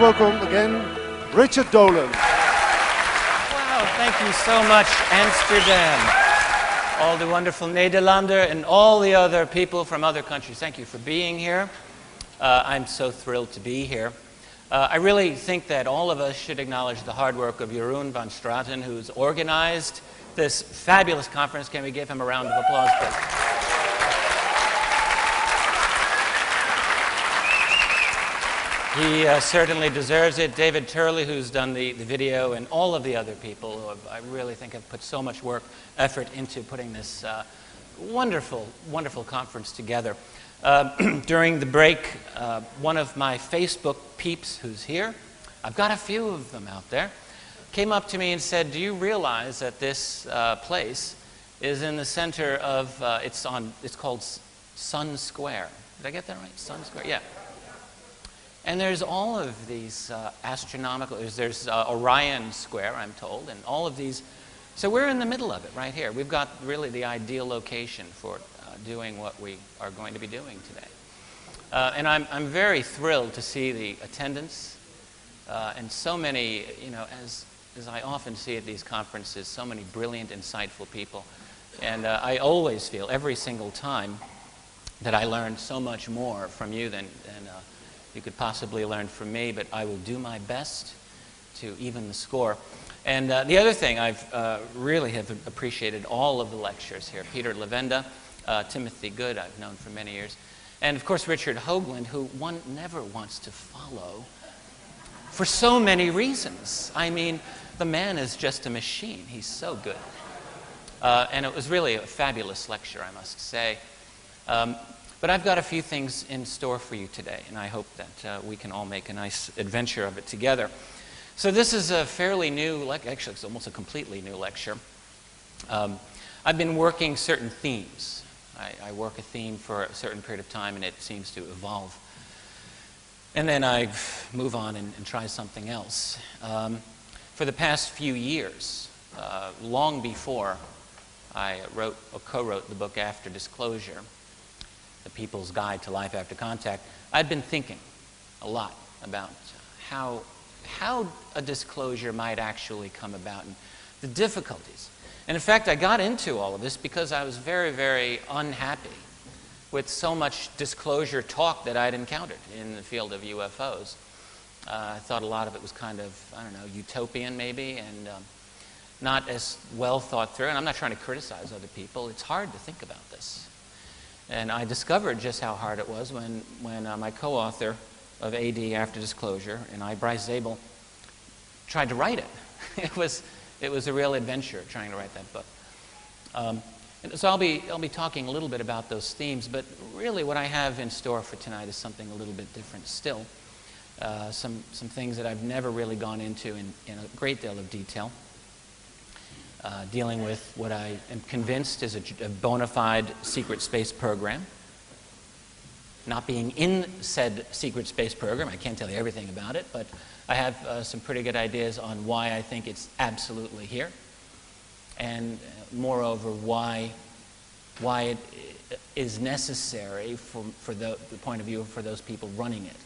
welcome again, Richard Dolan. Wow, thank you so much, Amsterdam. All the wonderful Nederlander and all the other people from other countries. Thank you for being here. I'm so thrilled to be here. I really think that all of us should acknowledge the hard work of Jeroen van Straten, who's organized this fabulous conference. Can we give him a round of applause, please? He certainly deserves it. David Turley, who's done the video, and all of the other people who I really think have put so much work, effort into putting this wonderful, wonderful conference together. During the break, one of my Facebook peeps who's here, I've got a few of them out there, came up to me and said, do you realize that this place is in the center of, it's called Sun Square. Did I get that right? Sun Square? Yeah. And there's all of these astronomical, there's Orion Square, I'm told, and all of these. So we're in the middle of it right here. We've got really the ideal location for doing what we are going to be doing today. And I'm very thrilled to see the attendance and so many, you know, as I often see at these conferences, so many brilliant, insightful people. And I always feel, every single time, that I learn so much more from you than you could possibly learn from me, but I will do my best to even the score. And the other thing, I've really have appreciated all of the lectures here. Peter Levenda, Timothy Good, I've known for many years, and of course Richard Hoagland, who one never wants to follow for so many reasons. I mean, the man is just a machine. He's so good. And it was really a fabulous lecture, I must say. But I've got a few things in store for you today, and I hope that we can all make a nice adventure of it together. So this is a fairly new, actually it's almost a completely new lecture. I've been working certain themes. I work a theme for a certain period of time, and it seems to evolve. And then I move on and try something else. For the past few years, long before I co-wrote the book After Disclosure, The People's Guide to Life After Contact, I'd been thinking a lot about how a disclosure might actually come about and the difficulties. And in fact, I got into all of this because I was very, very unhappy with so much disclosure talk that I'd encountered in the field of UFOs. I thought a lot of it was kind of, I don't know, utopian maybe, and not as well thought through. And I'm not trying to criticize other people. It's hard to think about this. And I discovered just how hard it was when my co-author of AD After Disclosure and I, Bryce Zabel, tried to write it. It was a real adventure trying to write that book. And so I'll be talking a little bit about those themes, but really what I have in store for tonight is something a little bit different still. Some things that I've never really gone into in a great deal of detail. Dealing with what I am convinced is a bona fide secret space program. Not being in said secret space program, I can't tell you everything about it, but I have some pretty good ideas on why I think it's absolutely here, and moreover, why it is necessary for the point of view for those people running it.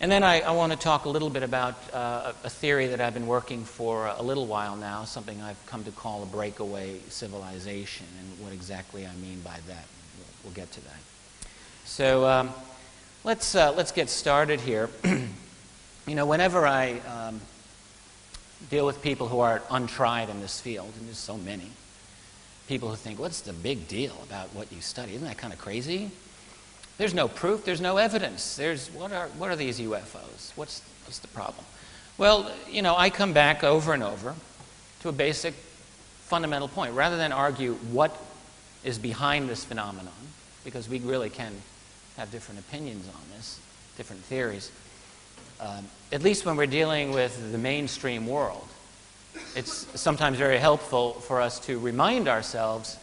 And then I want to talk a little bit about a theory that I've been working for a little while now, something I've come to call a breakaway civilization, and what exactly I mean by that. We'll get to that. So let's get started here. You know, whenever I deal with people who are untried in this field, and there's so many, people who think, what's the big deal about what you study? Isn't that kind of crazy? There's no proof, there's no evidence. What are these UFOs? What's the problem? Well, you know, I come back over and over to a basic fundamental point. Rather than argue what is behind this phenomenon, because we really can have different opinions on this, different theories, at least when we're dealing with the mainstream world, it's sometimes very helpful for us to remind ourselves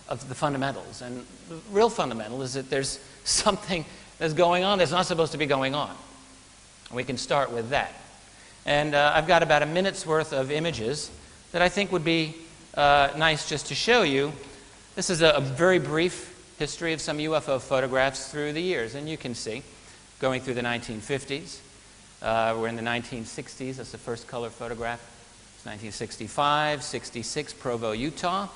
of the fundamentals. And the real fundamental is that there's something that's going on that's not supposed to be going on. We can start with that. And I've got about a minute's worth of images that I think would be nice just to show you. This is a very brief history of some UFO photographs through the years, and you can see. going through the 1950s. We're in the 1960s. That's the first color photograph. It's 1965, 66, Provo, Utah.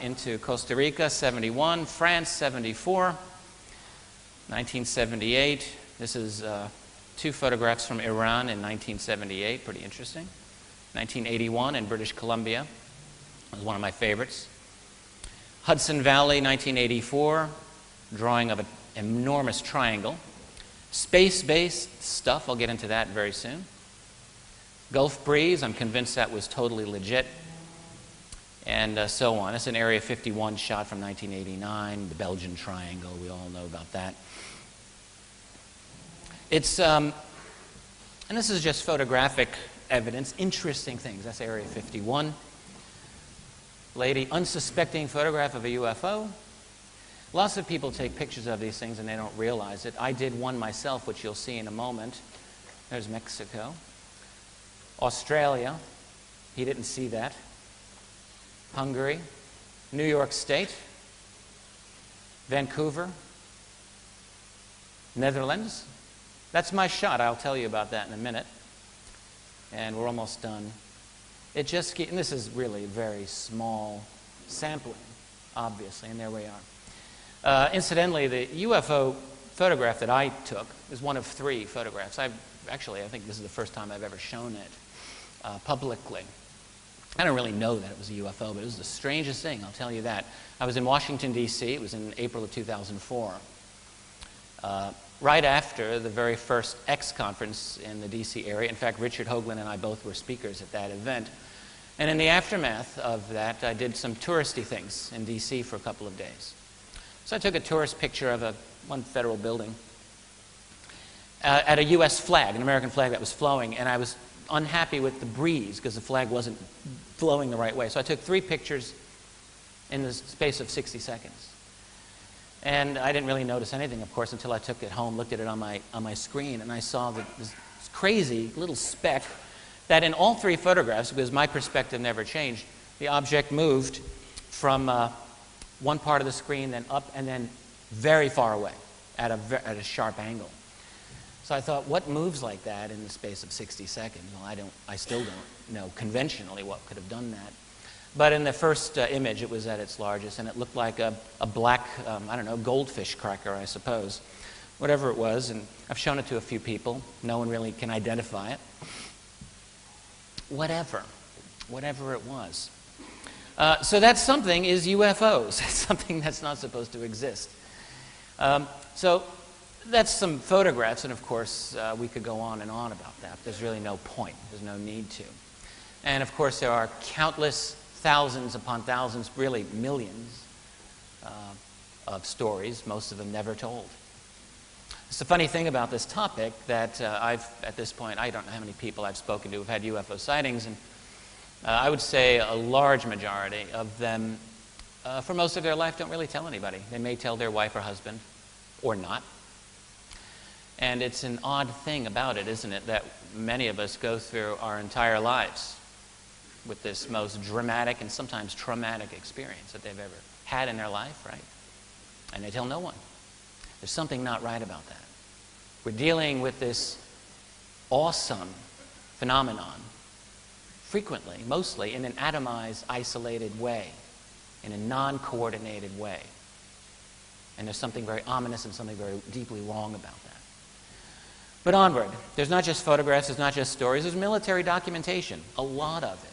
Into Costa Rica, 71, France, 74, 1978. This is two photographs from Iran in 1978, pretty interesting. 1981 in British Columbia, was one of my favorites. Hudson Valley, 1984, drawing of an enormous triangle. Space-based stuff, I'll get into that very soon. Gulf Breeze, I'm convinced that was totally legit. And so on. It's an Area 51 shot from 1989, the Belgian Triangle, we all know about that. It's, and this is just photographic evidence, interesting things. That's Area 51. Lady, unsuspecting photograph of a UFO. Lots of people take pictures of these things and they don't realize it. I did one myself, which you'll see in a moment. There's Mexico. Australia, he didn't see that. Hungary, New York State, Vancouver, Netherlands. That's my shot. I'll tell you about that in a minute. And we're almost done. It just, and this is really a very small sampling, obviously, and there we are. Incidentally, the UFO photograph that I took is one of 3 photographs. I think this is the first time I've ever shown it publicly. I don't really know that it was a UFO, but it was the strangest thing, I'll tell you that. I was in Washington, D.C. It was in April of 2004. Right after the very first X conference in the D.C. area. In fact, Richard Hoagland and I both were speakers at that event. And in the aftermath of that, I did some touristy things in D.C. for a couple of days. So I took a tourist picture of one federal building at a U.S. flag, an American flag that was flowing, and I was unhappy with the breeze because the flag wasn't flowing the right way. So I took 3 pictures in the space of 60 seconds. And I didn't really notice anything, of course, until I took it home, looked at it on my screen, and I saw this crazy little speck that in all 3 photographs, because my perspective never changed, the object moved from one part of the screen, then up, and then very far away at a sharp angle. So I thought, what moves like that in the space of 60 seconds? Well, I still don't know conventionally what could have done that. But in the first image, it was at its largest, and it looked like a black, I don't know, goldfish cracker, I suppose. Whatever it was, and I've shown it to a few people. No one really can identify it. Whatever it was. So that something is UFOs. It's something that's not supposed to exist. So that's some photographs, and of course, we could go on and on about that. There's really no point. There's no need to. And of course, there are countless thousands upon thousands, really millions of stories, most of them never told. It's the funny thing about this topic that at this point, I don't know how many people I've spoken to who've had UFO sightings, and I would say a large majority of them, for most of their life, don't really tell anybody. They may tell their wife or husband, or not. And it's an odd thing about it, isn't it, that many of us go through our entire lives with this most dramatic and sometimes traumatic experience that they've ever had in their life, right? And they tell no one. There's something not right about that. We're dealing with this awesome phenomenon frequently, mostly in an atomized, isolated way, in a non-coordinated way. And there's something very ominous and something very deeply wrong about that. But onward. There's not just photographs, there's not just stories, there's military documentation, a lot of it.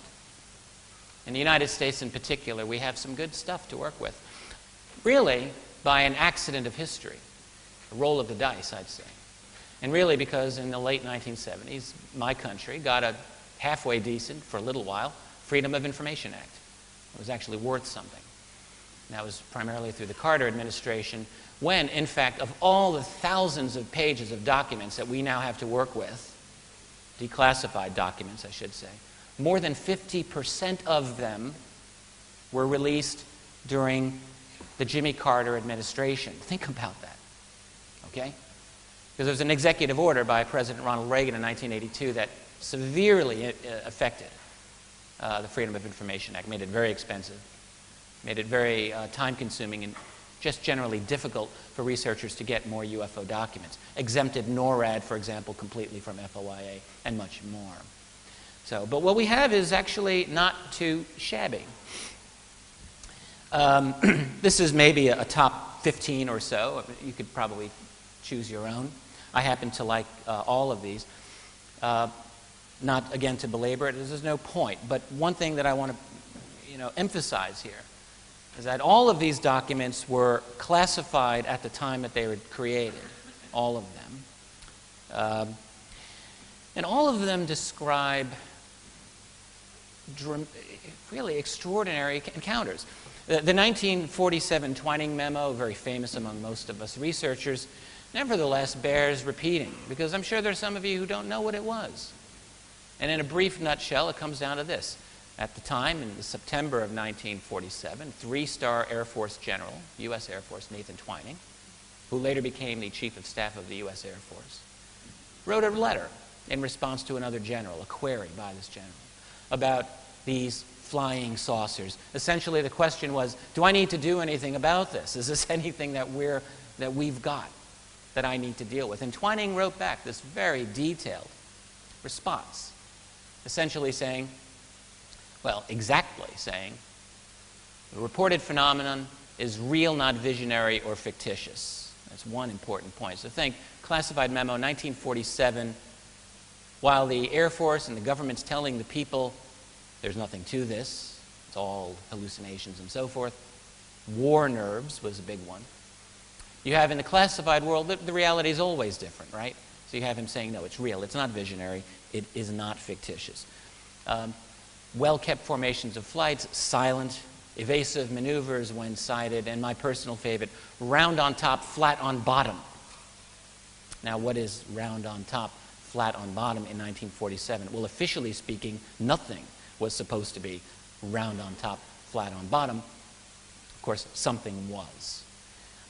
In the United States in particular, we have some good stuff to work with. Really, by an accident of history, a roll of the dice, I'd say. And really because in the late 1970s, my country got a halfway decent, for a little while, Freedom of Information Act. It was actually worth something. And that was primarily through the Carter administration, when, in fact, of all the thousands of pages of documents that we now have to work with, declassified documents, I should say, more than 50% of them were released during the Jimmy Carter administration. Think about that, okay? Because there was an executive order by President Ronald Reagan in 1982 that severely affected the Freedom of Information Act, made it very expensive, made it very time-consuming, and just generally difficult for researchers to get more UFO documents. Exempted NORAD, for example, completely from FOIA, and much more. So, but what we have is actually not too shabby. This is maybe a top 15 or so. You could probably choose your own. I happen to like all of these. Not, again, to belabor it, there's no point. But one thing that I want to emphasize here is that all of these documents were classified at the time that they were created, all of them. And all of them describe really extraordinary encounters. The 1947 Twining memo, very famous among most of us researchers, nevertheless bears repeating, because I'm sure there's some of you who don't know what it was. And in a brief nutshell, it comes down to this. At the time, in the September of 1947, three-star Air Force General, U.S. Air Force, Nathan Twining, who later became the Chief of Staff of the U.S. Air Force, wrote a letter in response to another general, a query by this general, about these flying saucers. Essentially, the question was, do I need to do anything about this? Is this anything that we've got that I need to deal with? And Twining wrote back this very detailed response, essentially saying, well, exactly saying, the reported phenomenon is real, not visionary or fictitious. That's one important point. So think, classified memo, 1947, while the Air Force and the government's telling the people there's nothing to this, it's all hallucinations and so forth. War nerves was a big one. You have in the classified world, the reality is always different, right? So you have him saying, no, it's real, it's not visionary, it is not fictitious. Well-kept formations of flights, silent, evasive maneuvers when sighted, and my personal favorite, round on top, flat on bottom. Now, what is round on top, flat on bottom in 1947? Well, officially speaking, nothing was supposed to be round on top, flat on bottom. Of course, something was.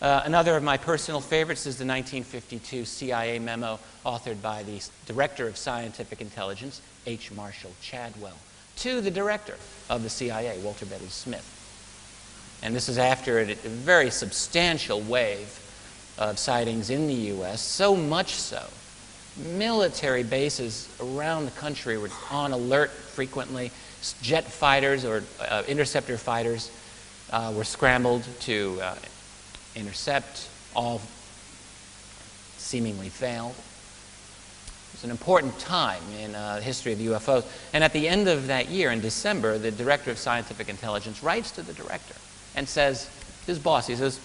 Another of my personal favorites is the 1952 CIA memo authored by the Director of Scientific Intelligence, H. Marshall Chadwell, to the Director of the CIA, Walter Bedley Smith. And this is after a very substantial wave of sightings in the U.S., so much so, military bases around the country were on alert frequently. Jet fighters or interceptor fighters were scrambled to intercept, all seemingly failed. It was an important time in the history of the UFOs. And at the end of that year, in December, the Director of Scientific Intelligence writes to the Director and says, his boss, he says,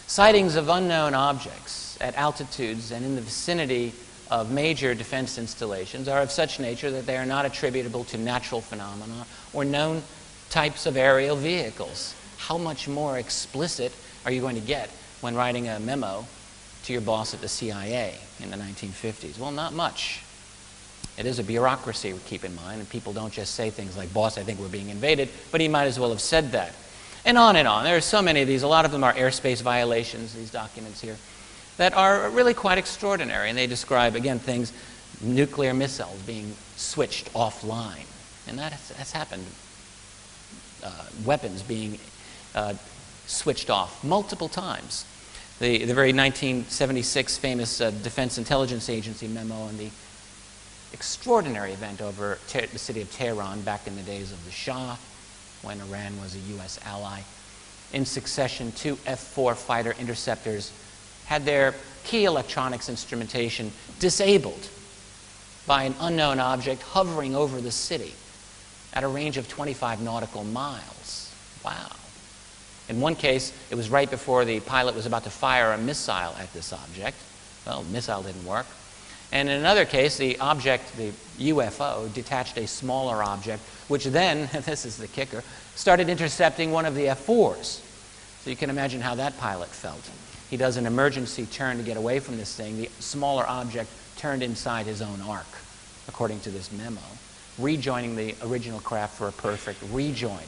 sightings of unknown objects at altitudes and in the vicinity of major defense installations are of such nature that they are not attributable to natural phenomena or known types of aerial vehicles. How much more explicit are you going to get when writing a memo to your boss at the CIA in the 1950s? Well, not much. It is a bureaucracy, keep in mind, and people don't just say things like, boss, I think we're being invaded, but he might as well have said that. And on and on. There are so many of these. A lot of them are airspace violations, these documents here, that are really quite extraordinary. And they describe, again, things, nuclear missiles being switched offline. And that's happened. Weapons being switched off multiple times. The very 1976 famous Defense Intelligence Agency memo on the extraordinary event over the city of Tehran back in the days of the Shah, when Iran was a U.S. ally. In succession, two F-4 fighter interceptors had their key electronics instrumentation disabled by an unknown object hovering over the city at a range of 25 nautical miles. Wow. In one case, it was right before the pilot was about to fire a missile at this object. Well, the missile didn't work. And in another case, the object, the UFO, detached a smaller object, which then, this is the kicker, started intercepting one of the F-4s. So you can imagine how that pilot felt. He does an emergency turn to get away from this thing. The smaller object turned inside his own arc, according to this memo, rejoining the original craft for a perfect rejoin.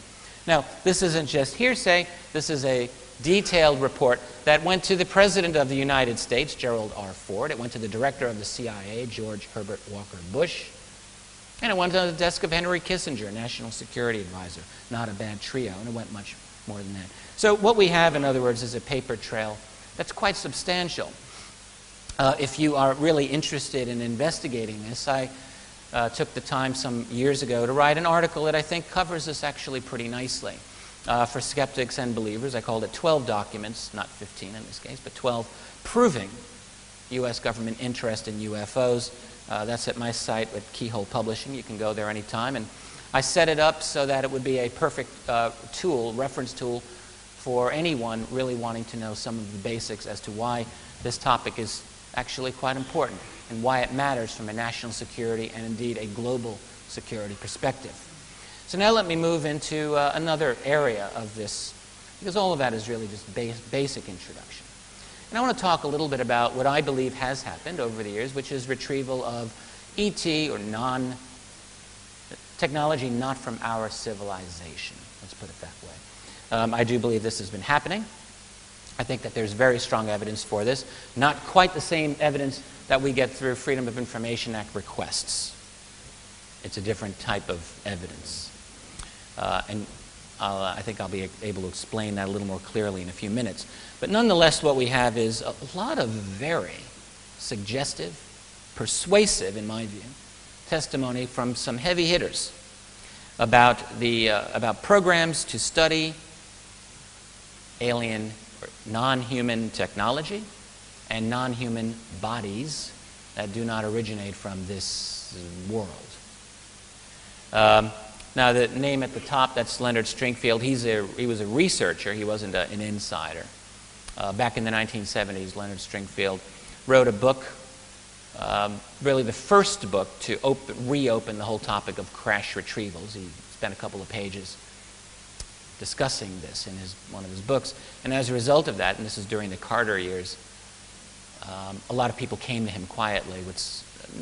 Now, this isn't just hearsay. This is a detailed report that went to the President of the United States, Gerald R. Ford. It went to the Director of the CIA, George Herbert Walker Bush. And it went to the desk of Henry Kissinger, National Security Advisor. Not a bad trio, and it went much more than that. So what we have, in other words, is a paper trail that's quite substantial. If you are really interested in investigating this, I took the time some years ago to write an article that I think covers this actually pretty nicely. For skeptics and believers, I called it 12 documents, not 15 in this case, but 12, proving U.S. government interest in UFOs. That's at my site at Keyhole Publishing. You can go there anytime. And I set it up so that it would be a perfect tool, reference tool, for anyone really wanting to know some of the basics as to why this topic is actually quite important and why it matters from a national security and indeed a global security perspective. So now let me move into another area of this, because all of that is really just basic introduction. And I want to talk a little bit about what I believe has happened over the years, which is retrieval of ET or technology not from our civilization. Let's put it that way. I do believe this has been happening. I think that there's very strong evidence for this. Not quite the same evidence that we get through Freedom of Information Act requests. It's a different type of evidence. I think I'll be able to explain that a little more clearly in a few minutes. But nonetheless, what we have is a lot of very suggestive, persuasive, in my view, testimony from some heavy hitters about programs to study alien or non-human technology and non-human bodies that do not originate from this world. Now, the name at the top, that's Leonard Stringfield. He was a researcher. He wasn't an insider. Back in the 1970s, Leonard Stringfield wrote a book, really the first book to reopen the whole topic of crash retrievals. He spent a couple of pages discussing this in one of his books. And as a result of that, and this is during the Carter years, a lot of people came to him quietly with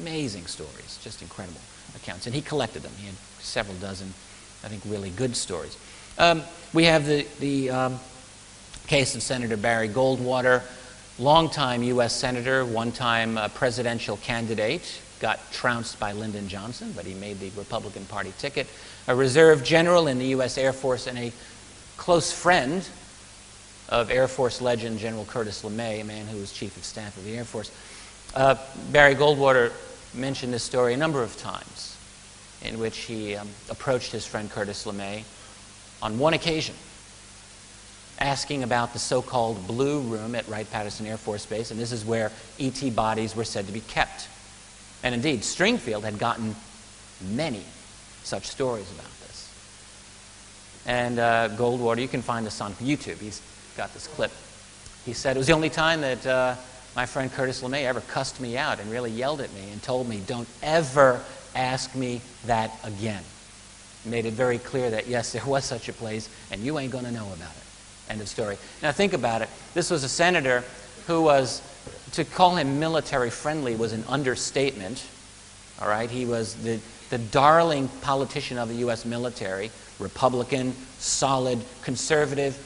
amazing stories, just incredible accounts. And he collected them. He had several dozen, I think, really good stories. We have the case of Senator Barry Goldwater, longtime U.S. Senator, one-time presidential candidate, got trounced by Lyndon Johnson, but he made the Republican Party ticket. A reserve general in the U.S. Air Force and a close friend of Air Force legend General Curtis LeMay, a man who was Chief of Staff of the Air Force. Barry Goldwater mentioned this story a number of times, in which he approached his friend Curtis LeMay on one occasion, asking about the so-called Blue Room at Wright-Patterson Air Force Base, and this is where ET bodies were said to be kept. And indeed, Stringfield had gotten many such stories about this. And Goldwater, you can find this on YouTube. He's got this clip. He said, it was the only time that my friend Curtis LeMay ever cussed me out and really yelled at me and told me, don't ever ask me that again. Made it very clear that, yes, there was such a place, and you ain't going to know about it. End of story. Now think about it. This was a senator who was, to call him military friendly was an understatement. All right? He was the darling politician of the U.S. military, Republican, solid, conservative,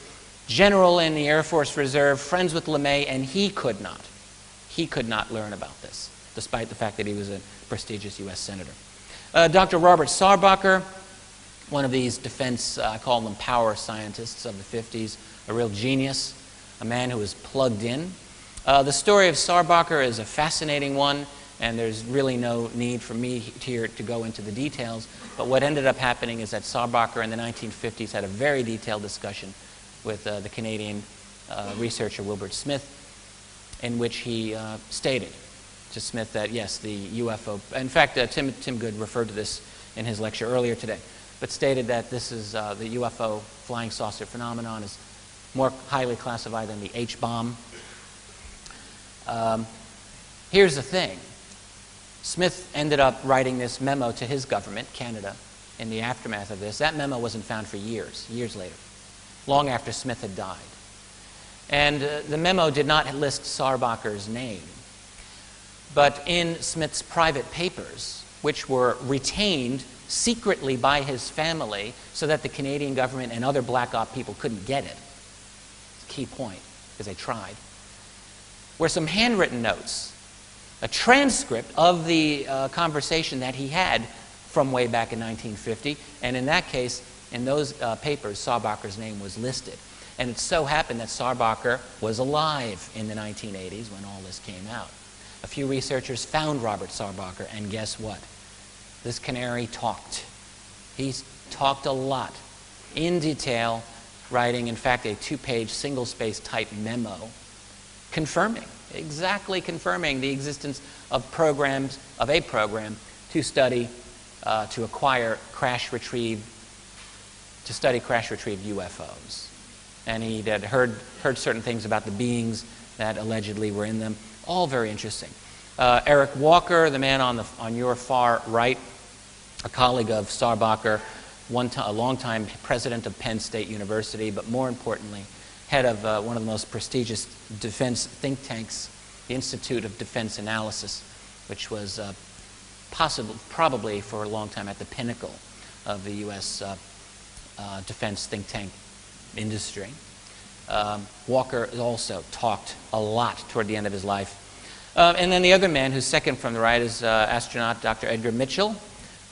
general in the Air Force Reserve, friends with LeMay, and he could not learn about this, despite the fact that he was a prestigious U.S. senator. Dr. Robert Sarbacher, one of these defense, I call them power scientists of the 50s, a real genius, a man who was plugged in. The story of Sarbacher is a fascinating one, and there's really no need for me here to go into the details, but what ended up happening is that Sarbacher in the 1950s had a very detailed discussion with the Canadian researcher Wilbert Smith, in which he stated to Smith that, yes, the UFO, in fact, Tim Good referred to this in his lecture earlier today, but stated that this is the UFO flying saucer phenomenon is more highly classified than the H-bomb. Here's the thing. Smith ended up writing this memo to his government, Canada, in the aftermath of this. That memo wasn't found for years later, long after Smith had died. And the memo did not list Sarbacher's name. But in Smith's private papers, which were retained secretly by his family so that the Canadian government and other black op people couldn't get it, it's a key point, because they tried, were some handwritten notes, a transcript of the conversation that he had from way back in 1950, and in that case, In those papers, Saarbacher's name was listed. And it so happened that Saarbacher was alive in the 1980s when all this came out. A few researchers found Robert Saarbacher, and guess what? This canary talked. He's talked a lot, in detail, writing, in fact, a 2-page single-space type memo confirming, exactly confirming the existence of programs, of a program to study, to acquire to study crash-retrieved UFOs. And he had heard certain things about the beings that allegedly were in them. All very interesting. Eric Walker, the man on your far right, a colleague of Saarbacher, a longtime president of Penn State University, but more importantly, head of one of the most prestigious defense think tanks, the Institute of Defense Analysis, which was probably for a long time at the pinnacle of the U.S. Defense think tank industry. Walker also talked a lot toward the end of his life. And then the other man who's second from the right is astronaut Dr. Edgar Mitchell.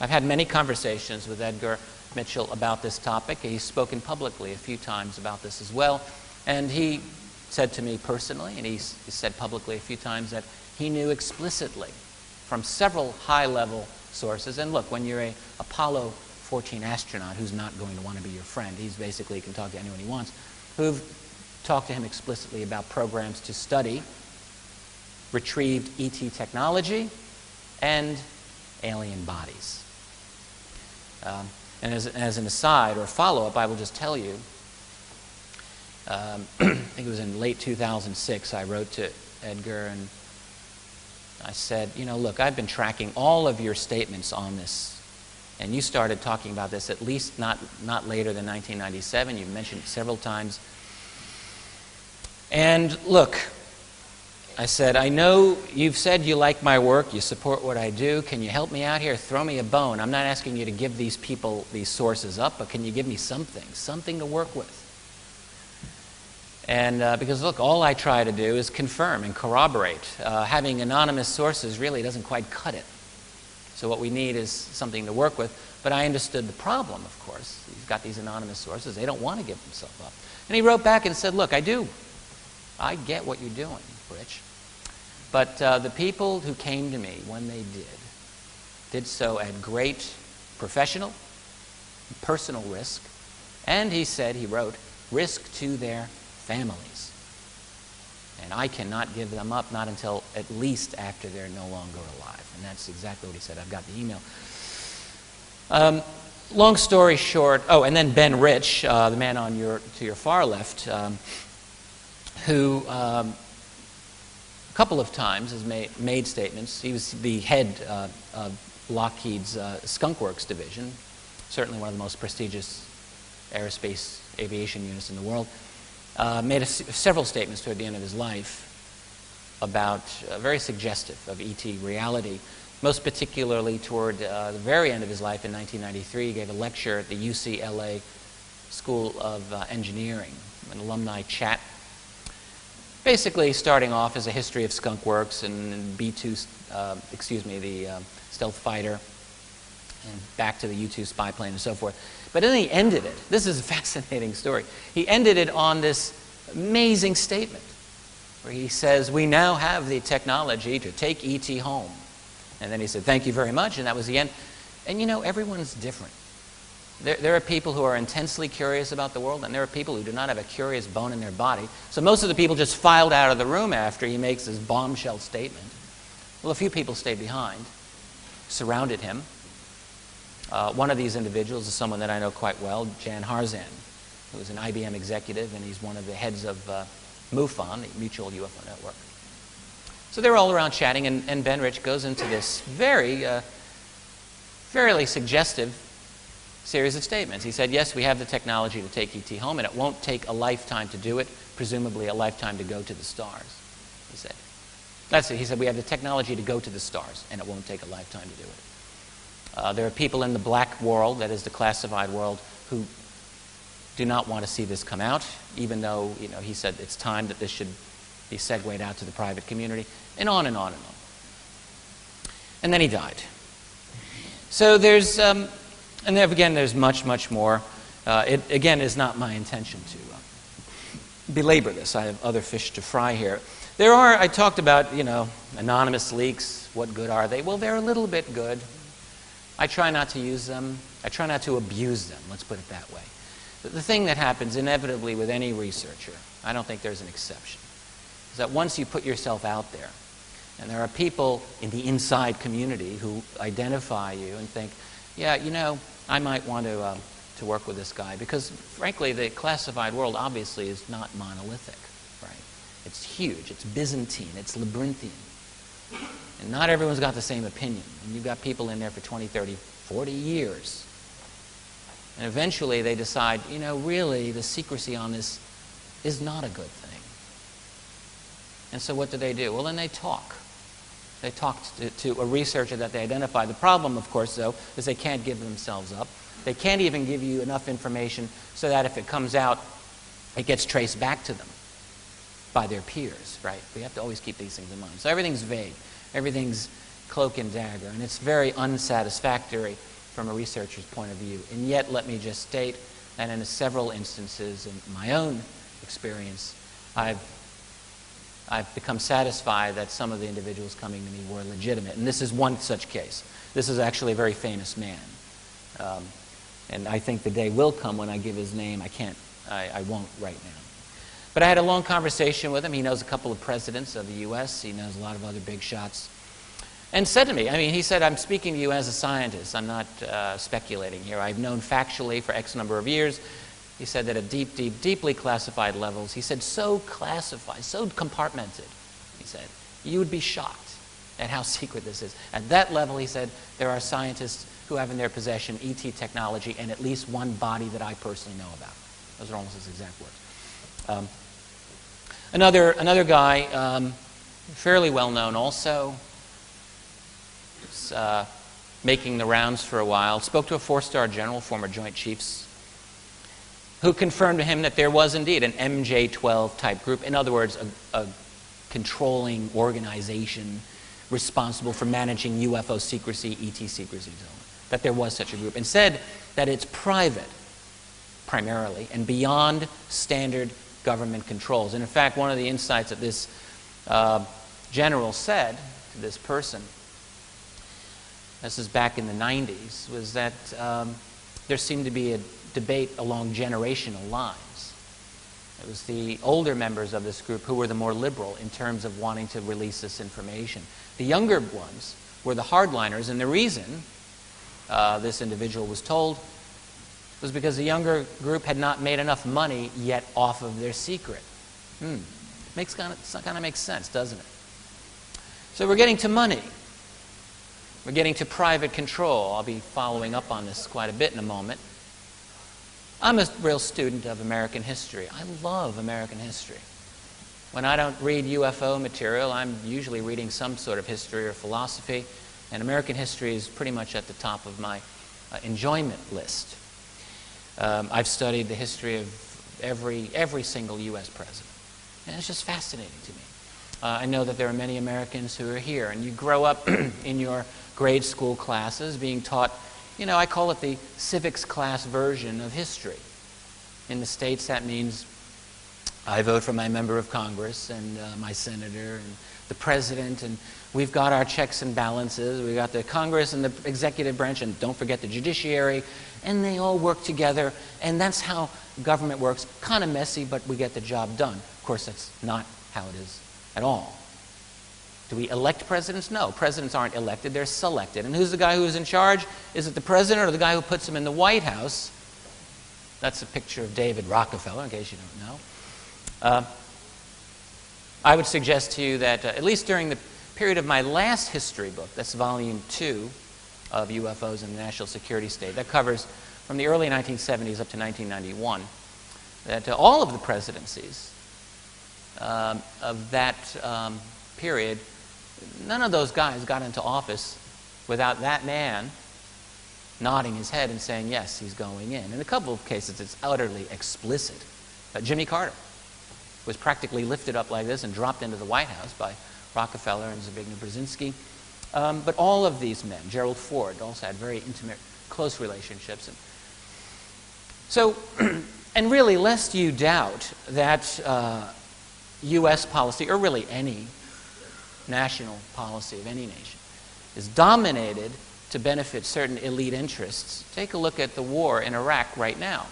I've had many conversations with Edgar Mitchell about this topic. He's spoken publicly a few times about this as well. And he said to me personally, and he said publicly a few times, that he knew explicitly from several high-level sources. And look, when you're a Apollo 14 astronaut who's not going to want to be your friend, he's basically can talk to anyone he wants, who've talked to him explicitly about programs to study retrieved ET technology and alien bodies. And as an aside or follow-up, I will just tell you, I think it was in late 2006, I wrote to Edgar and I said, you know, look, I've been tracking all of your statements on this, and you started talking about this at least not later than 1997. You've mentioned it several times. And look, I said, I know you've said you like my work, you support what I do. Can you help me out here? Throw me a bone. I'm not asking you to give these people these sources up, but can you give me something to work with? And because, look, all I try to do is confirm and corroborate. Having anonymous sources really doesn't quite cut it. So what we need is something to work with. But I understood the problem, of course. He's got these anonymous sources. They don't want to give themselves up. And he wrote back and said, look, I do. I get what you're doing, Rich. But the people who came to me when they did so at great professional, personal risk, and he said, he wrote, risk to their families. And I cannot give them up, not until at least after they're no longer alive. And that's exactly what he said. I've got the email. Long story short, oh, and then Ben Rich, the man to your far left, who a couple of times has made statements. He was the head of Lockheed's Skunk Works division, certainly one of the most prestigious aerospace aviation units in the world. Made several statements toward the end of his life about very suggestive of ET reality, most particularly toward the very end of his life in 1993. He gave a lecture at the UCLA School of Engineering, an alumni chat, basically starting off as a history of Skunk Works and the stealth fighter, and back to the U-2 spy plane and so forth. But then he ended it. This is a fascinating story. He ended it on this amazing statement where he says, we now have the technology to take ET home. And then he said, thank you very much, and that was the end. And you know, everyone's different. There are people who are intensely curious about the world, and there are people who do not have a curious bone in their body. So most of the people just filed out of the room after he makes this bombshell statement. Well, a few people stayed behind, surrounded him. One of these individuals is someone that I know quite well, Jan Harzan, who is an IBM executive, and he's one of the heads of MUFON, the Mutual UFO Network. So they're all around chatting, and Ben Rich goes into this fairly suggestive series of statements. He said, yes, we have the technology to take ET home, and it won't take a lifetime to do it, presumably a lifetime to go to the stars, he said. That's it. He said, we have the technology to go to the stars, and it won't take a lifetime to do it. There are people in the black world, that is the classified world, who do not want to see this come out, even though, you know, he said it's time that this should be segued out to the private community, and on and on and on. And then he died. So there's, and then again, there's much, much more. It, again, is not my intention to belabor this. I have other fish to fry here. There are, I talked about, anonymous leaks. What good are they? Well, they're a little bit good. I try not to use them. I try not to abuse them, let's put it that way. But the thing that happens inevitably with any researcher, I don't think there's an exception, is that once you put yourself out there, and there are people in the inside community who identify you and think, yeah, I might want to work with this guy, because frankly, the classified world obviously is not monolithic, right? It's huge, it's Byzantine, it's labyrinthian. And not everyone's got the same opinion. And you've got people in there for 20, 30, 40 years. And eventually they decide, really the secrecy on this is not a good thing. And so what do? Well, then they talk. They talk to a researcher that they identify. The problem, of course, though, is they can't give themselves up. They can't even give you enough information so that if it comes out, it gets traced back to them by their peers, right? We have to always keep these things in mind. So everything's vague. Everything's cloak and dagger. And it's very unsatisfactory from a researcher's point of view. And yet, let me just state that in several instances in my own experience, I've become satisfied that some of the individuals coming to me were legitimate. And this is one such case. This is actually a very famous man. And I think the day will come when I give his name. I won't right now. But I had a long conversation with him. He knows a couple of presidents of the U.S. He knows a lot of other big shots. And said to me, he said, I'm speaking to you as a scientist. I'm not speculating here. I've known factually for X number of years. He said that at deeply classified levels, he said, so classified, so compartmented, he said, you would be shocked at how secret this is. At that level, he said, there are scientists who have in their possession ET technology and at least one body that I personally know about. Those are almost his exact words. Another guy, fairly well known also, was making the rounds for a while, spoke to a 4-star general, former Joint Chiefs, who confirmed to him that there was indeed an MJ-12 type group. In other words, a controlling organization responsible for managing UFO secrecy, ET secrecy, that there was such a group, and said that it's private, primarily, and beyond standard government controls. And in fact, one of the insights that this general said to this person, this is back in the 90s, was that there seemed to be a debate along generational lines. It was the older members of this group who were the more liberal in terms of wanting to release this information. The younger ones were the hardliners, and the reason this individual was told was because the younger group had not made enough money yet off of their secret. Kind of makes sense, doesn't it? So we're getting to money. We're getting to private control. I'll be following up on this quite a bit in a moment. I'm a real student of American history. I love American history. When I don't read UFO material, I'm usually reading some sort of history or philosophy, and American history is pretty much at the top of my enjoyment list. I've studied the history of every single U.S. president, and it's just fascinating to me. I know that there are many Americans who are here, and you grow up in your grade school classes being taught, I call it the civics class version of history. In the States, that means I vote for my member of Congress and my senator and the president, and we've got our checks and balances. We've got the Congress and the executive branch, and don't forget the judiciary, and they all work together, and that's how government works. Kind of messy, but we get the job done. Of course, that's not how it is at all. Do we elect presidents? No, presidents aren't elected, they're selected. And who's the guy who's in charge? Is it the president or the guy who puts him in the White House? That's a picture of David Rockefeller, in case you don't know. I would suggest to you that at least during the period of my last history book, that's volume 2 of UFOs in the National Security State, that covers from the early 1970s up to 1991, that all of the presidencies of that period, none of those guys got into office without that man nodding his head and saying, yes, he's going in. In a couple of cases, it's utterly explicit. Jimmy Carter was practically lifted up like this and dropped into the White House by Rockefeller and Zbigniew Brzezinski. But all of these men, Gerald Ford also had very intimate, close relationships. And So, and really, lest you doubt that U.S. policy, or really any national policy of any nation, is dominated to benefit certain elite interests, take a look at the war in Iraq right now.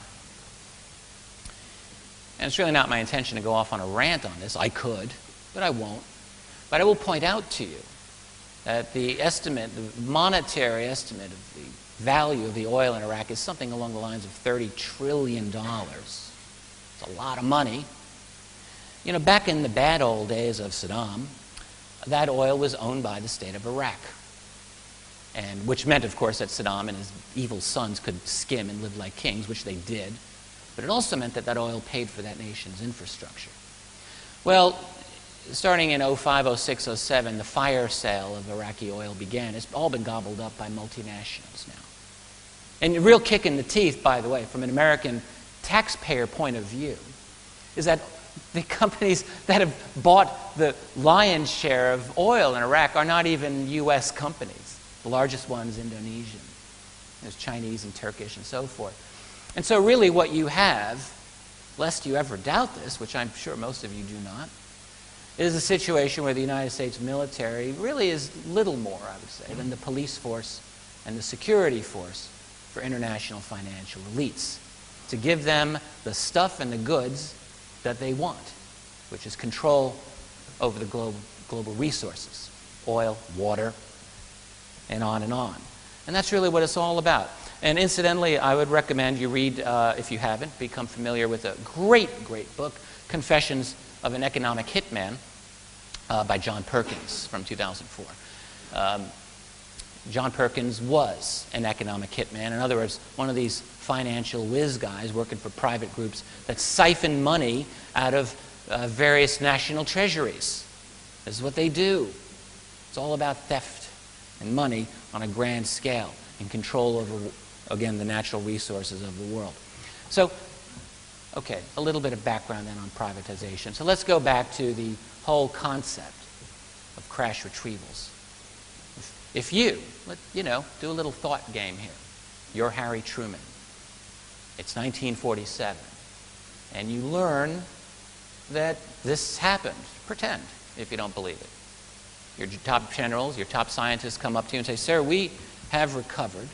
And it's really not my intention to go off on a rant on this. I could, but I won't. But I will point out to you that the estimate, the monetary estimate of the value of the oil in Iraq is something along the lines of $30 trillion. It's a lot of money. You know, back in the bad old days of Saddam, that oil was owned by the state of Iraq. And which meant, of course, that Saddam and his evil sons could skim and live like kings, which they did. But it also meant that that oil paid for that nation's infrastructure. Well, starting in 05, 06, 07, the fire sale of Iraqi oil began. It's all been gobbled up by multinationals now. And a real kick in the teeth, by the way, from an American taxpayer point of view, is that the companies that have bought the lion's share of oil in Iraq are not even U.S. companies. The largest one is Indonesian. There's Chinese and Turkish and so forth. And so really what you have, lest you ever doubt this, which I'm sure most of you do not, is a situation where the United States military really is little more, I would say, than the police force and the security force for international financial elites, to give them the stuff and the goods that they want, which is control over the global resources, oil, water, and on and on. And that's really what it's all about. And incidentally, I would recommend you read, if you haven't, become familiar with a great, great book, Confessions of an Economic Hitman, by John Perkins from 2004. John Perkins was an economic hitman. In other words, one of these financial whiz guys working for private groups that siphon money out of various national treasuries. This is what they do. It's all about theft and money on a grand scale and control over, again, the natural resources of the world. So, okay, a little bit of background then on privatization. So let's go back to the whole concept of crash retrievals. If you, do a little thought game here. You're Harry Truman. It's 1947. And you learn that this happened. Pretend, if you don't believe it. Your top generals, your top scientists come up to you and say, "Sir, we have recovered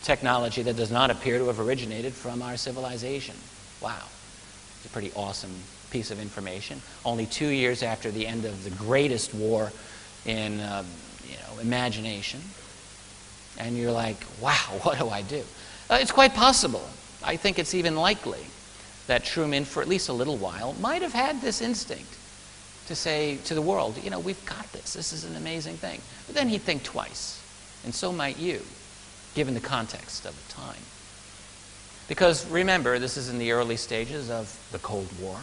technology that does not appear to have originated from our civilization." Wow. It's a pretty awesome piece of information. Only 2 years after the end of the greatest war in imagination. And you're like, wow, what do I do? It's quite possible. I think it's even likely that Truman, for at least a little while, might have had this instinct to say to the world, we've got this. This is an amazing thing. But then he'd think twice. And so might you, given the context of the time. Because remember, this is in the early stages of the Cold War.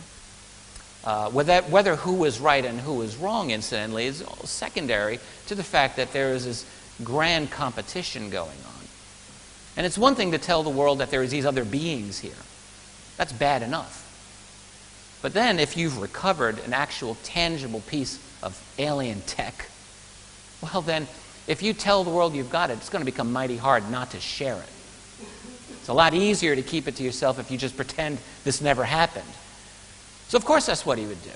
Whether who was right and who was wrong, incidentally, is secondary to the fact that there is this grand competition going on. And it's one thing to tell the world that there is these other beings here. That's bad enough. But then if you've recovered an actual tangible piece of alien tech, well then, if you tell the world you've got it, it's going to become mighty hard not to share it. It's a lot easier to keep it to yourself if you just pretend this never happened. So of course that's what he would do.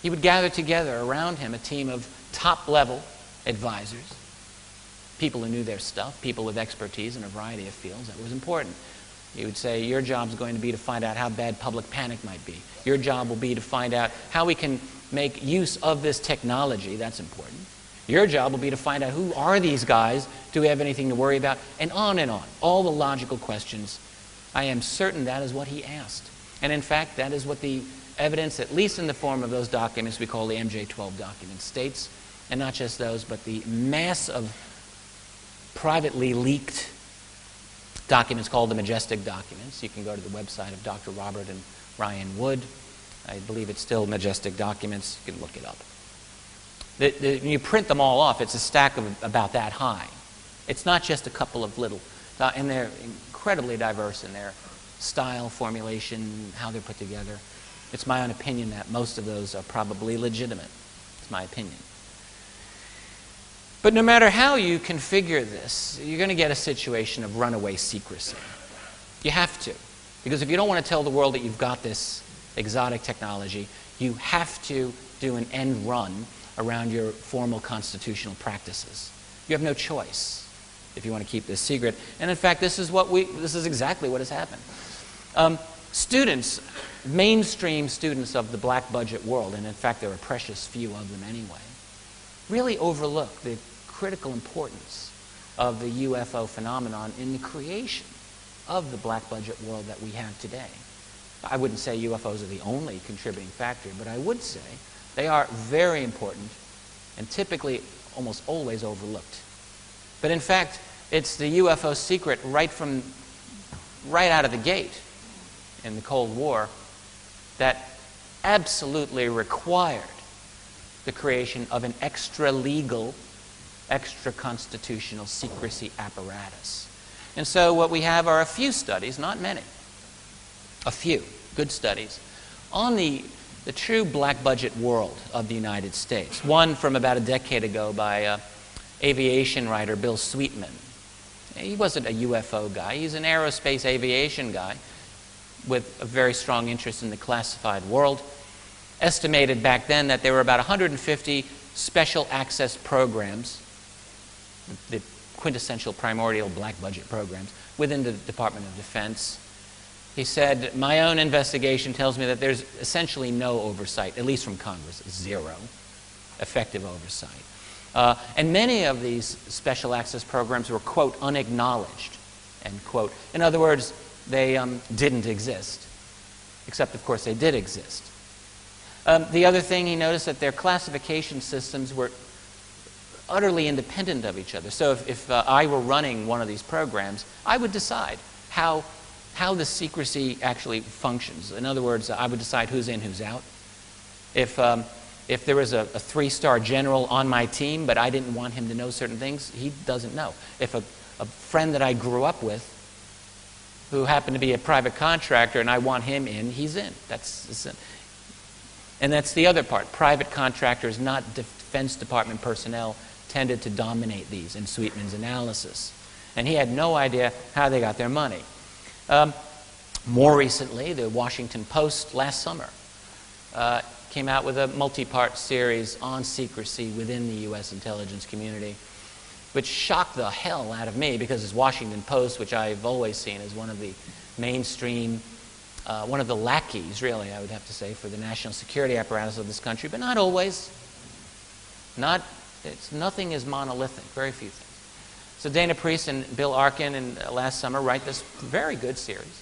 He would gather together around him a team of top-level advisors, people who knew their stuff, people with expertise in a variety of fields. That was important. He would say, your job's going to be to find out how bad public panic might be. Your job will be to find out how we can make use of this technology. That's important. Your job will be to find out who are these guys, do we have anything to worry about, and on and on. All the logical questions. I am certain that is what he asked. And in fact, that is what the evidence, at least in the form of those documents we call the MJ-12 documents, states. And not just those, but the mass of privately leaked documents called the Majestic documents. You can go to the website of Dr. Robert and Ryan Wood. I believe it's still Majestic documents. You can look it up. When you print them all off, it's a stack of about that high. It's not just a couple of little, and they're incredibly diverse in their style, formulation, how they're put together. It's my own opinion that most of those are probably legitimate. It's my opinion. But no matter how you configure this, you're going to get a situation of runaway secrecy. You have to. Because if you don't want to tell the world that you've got this exotic technology, you have to do an end run around your formal constitutional practices. You have no choice if you want to keep this secret. And in fact, this is exactly what has happened. Students, mainstream students of the black budget world, and in fact there are a precious few of them anyway, really overlook the critical importance of the UFO phenomenon in the creation of the black budget world that we have today. I wouldn't say UFOs are the only contributing factor, but I would say they are very important and typically almost always overlooked. But in fact, it's the UFO secret right out of the gate in the Cold War that absolutely required the creation of an extra-legal, extra-constitutional secrecy apparatus. And so what we have are a few studies, not many, a few good studies, on the true black budget world of the United States. One from about a decade ago by aviation writer Bill Sweetman. He wasn't a UFO guy. He's an aerospace aviation guy with a very strong interest in the classified world. Estimated back then that there were about 150 special access programs, the quintessential primordial black budget programs, within the Department of Defense. He said, my own investigation tells me that there's essentially no oversight, at least from Congress, zero effective oversight. And many of these special access programs were, quote, unacknowledged, end quote. In other words, they didn't exist, except, of course, they did exist. The other thing, he noticed that their classification systems were utterly independent of each other. So if I were running one of these programs, I would decide how the secrecy actually functions. In other words, I would decide who's in, who's out. If there was a three-star general on my team, but I didn't want him to know certain things, he doesn't know. If a friend that I grew up with, who happened to be a private contractor, and I want him in, he's in. And that's the other part. Private contractors, not Defense Department personnel, tended to dominate these in Sweetman's analysis. And he had no idea how they got their money. More recently, the Washington Post last summer came out with a multi-part series on secrecy within the U.S. intelligence community, which shocked the hell out of me because it's Washington Post, which I've always seen as one of the mainstream, one of the lackeys, really, I would have to say, for the national security apparatus of this country, but not always. Nothing is monolithic, very few things. So Dana Priest and Bill Arkin last summer write this very good series.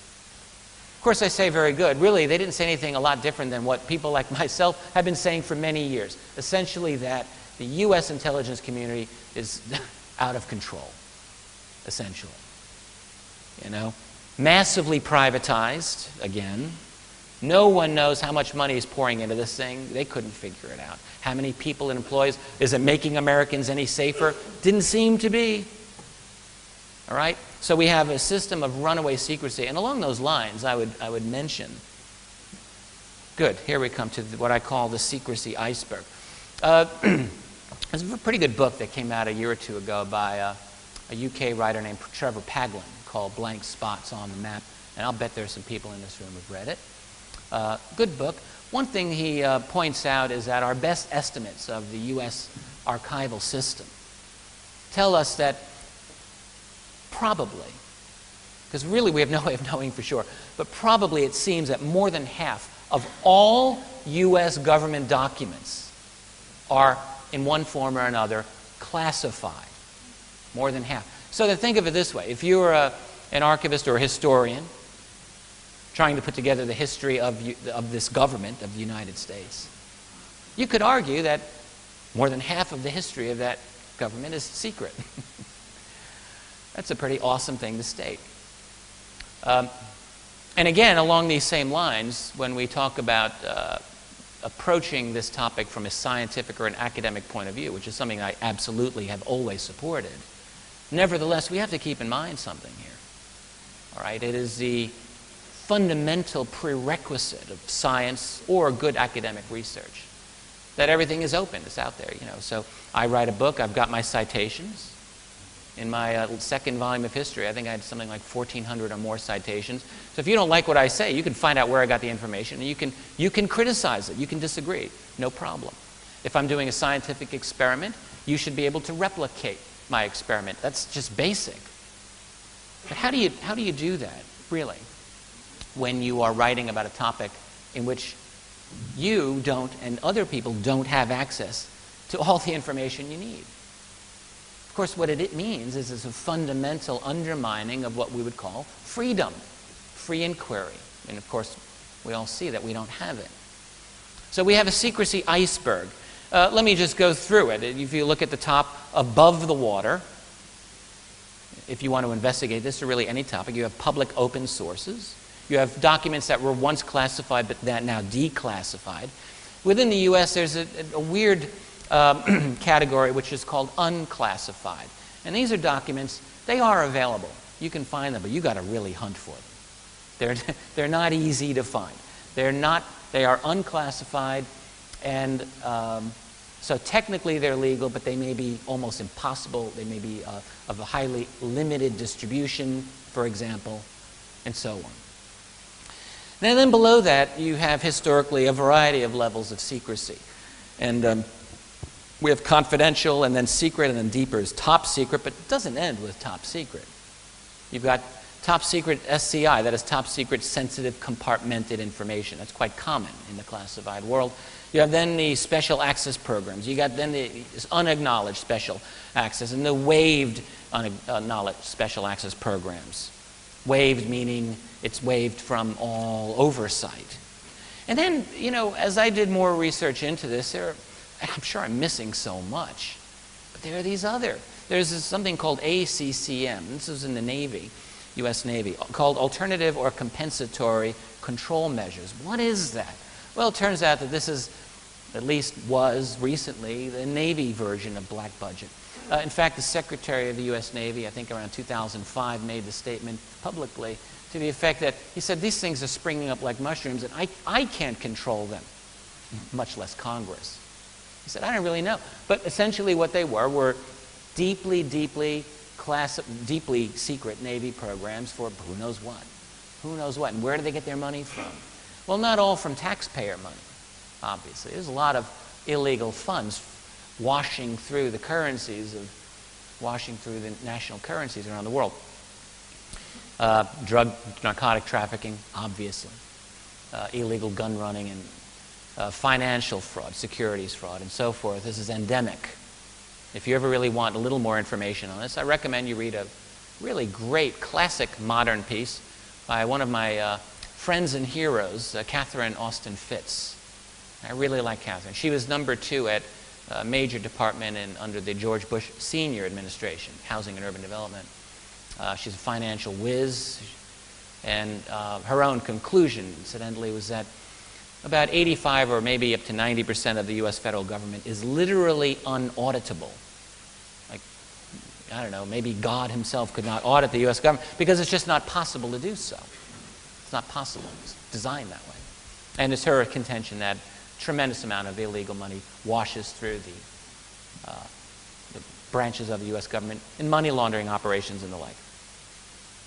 Of course, I say very good. Really, they didn't say anything a lot different than what people like myself have been saying for many years. Essentially that the U.S. intelligence community is out of control, essentially. You know, massively privatized, again. No one knows how much money is pouring into this thing. They couldn't figure it out. How many people it employs? Is it making Americans any safer? Didn't seem to be. All right? So we have a system of runaway secrecy. And along those lines, I would mention, good, here we come to what I call the secrecy iceberg. There's a pretty good book that came out a year or two ago by a UK writer named Trevor Paglen called Blank Spots on the Map. And I'll bet there's some people in this room who've read it. Good book. One thing he points out is that our best estimates of the U.S. archival system tell us that probably, because really we have no way of knowing for sure, but probably it seems that more than half of all U.S. government documents are, in one form or another, classified. More than half. So to think of it this way, if you're an archivist or a historian trying to put together the history of this government of the United States, you could argue that more than half of the history of that government is secret. That's a pretty awesome thing to state. And again, along these same lines, when we talk about approaching this topic from a scientific or an academic point of view, which is something I absolutely have always supported, nevertheless, we have to keep in mind something here. All right? It is the fundamental prerequisite of science or good academic research that everything is open, it's out there, you know. So I write a book, I've got my citations, In my second volume of history, I think I had something like 1,400 or more citations. So if you don't like what I say, you can find out where I got the information, and you can criticize it. You can disagree. No problem. If I'm doing a scientific experiment, you should be able to replicate my experiment. That's just basic. But how do you do that, really, when you are writing about a topic in which you don't and other people don't have access to all the information you need? Of course, what it means is a fundamental undermining of what we would call freedom, free inquiry. And of course, we all see that we don't have it. So we have a secrecy iceberg. Let me just go through it. If you look at the top above the water, if you want to investigate this or really any topic, you have public open sources. You have documents that were once classified but that now declassified. Within the U.S., there's a weird category which is called unclassified. And these are documents, they are available. You can find them, but you've got to really hunt for them. They're not easy to find. They are unclassified, and so technically they're legal, but they may be almost impossible. They may be of a highly limited distribution, for example, and so on. And then below that, you have historically a variety of levels of secrecy. And we have confidential, and then secret, and then deeper is top secret, but it doesn't end with top secret. You've got top secret SCI, that is top secret sensitive compartmented information. That's quite common in the classified world. You have then the special access programs. You got then the unacknowledged special access and the waived unacknowledged special access programs. Waived meaning it's waived from all oversight. And then, as I did more research into this, I'm sure I'm missing so much, but there are these there's something called ACCM. This was in the Navy, U.S. Navy, called Alternative or Compensatory Control Measures. What is that? Well, it turns out that this is, at least was recently, the Navy version of black budget. In fact, the Secretary of the U.S. Navy, I think around 2005, made the statement publicly to the effect that he said, these things are springing up like mushrooms, and I can't control them, much less Congress. He said, I don't really know. But essentially what they were deeply secret Navy programs for who knows what. Who knows what? And where do they get their money from? Well, not all from taxpayer money, obviously. There's a lot of illegal funds washing through the national currencies around the world. Narcotic trafficking, obviously. Illegal gun running and financial fraud, securities fraud, and so forth. This is endemic. If you ever really want a little more information on this, I recommend you read a really great classic modern piece by one of my friends and heroes, Catherine Austin Fitts. I really like Catherine. She was #2 at a major department under the George Bush Senior administration, Housing and Urban Development. She's a financial whiz, and her own conclusion, incidentally, was that about 85 or maybe up to 90% of the U.S. federal government is literally unauditable. Like, I don't know, maybe God himself could not audit the U.S. government because it's just not possible to do so. It's not possible. It's designed that way. And it's her contention that a tremendous amount of illegal money washes through the branches of the U.S. government in money laundering operations and the like.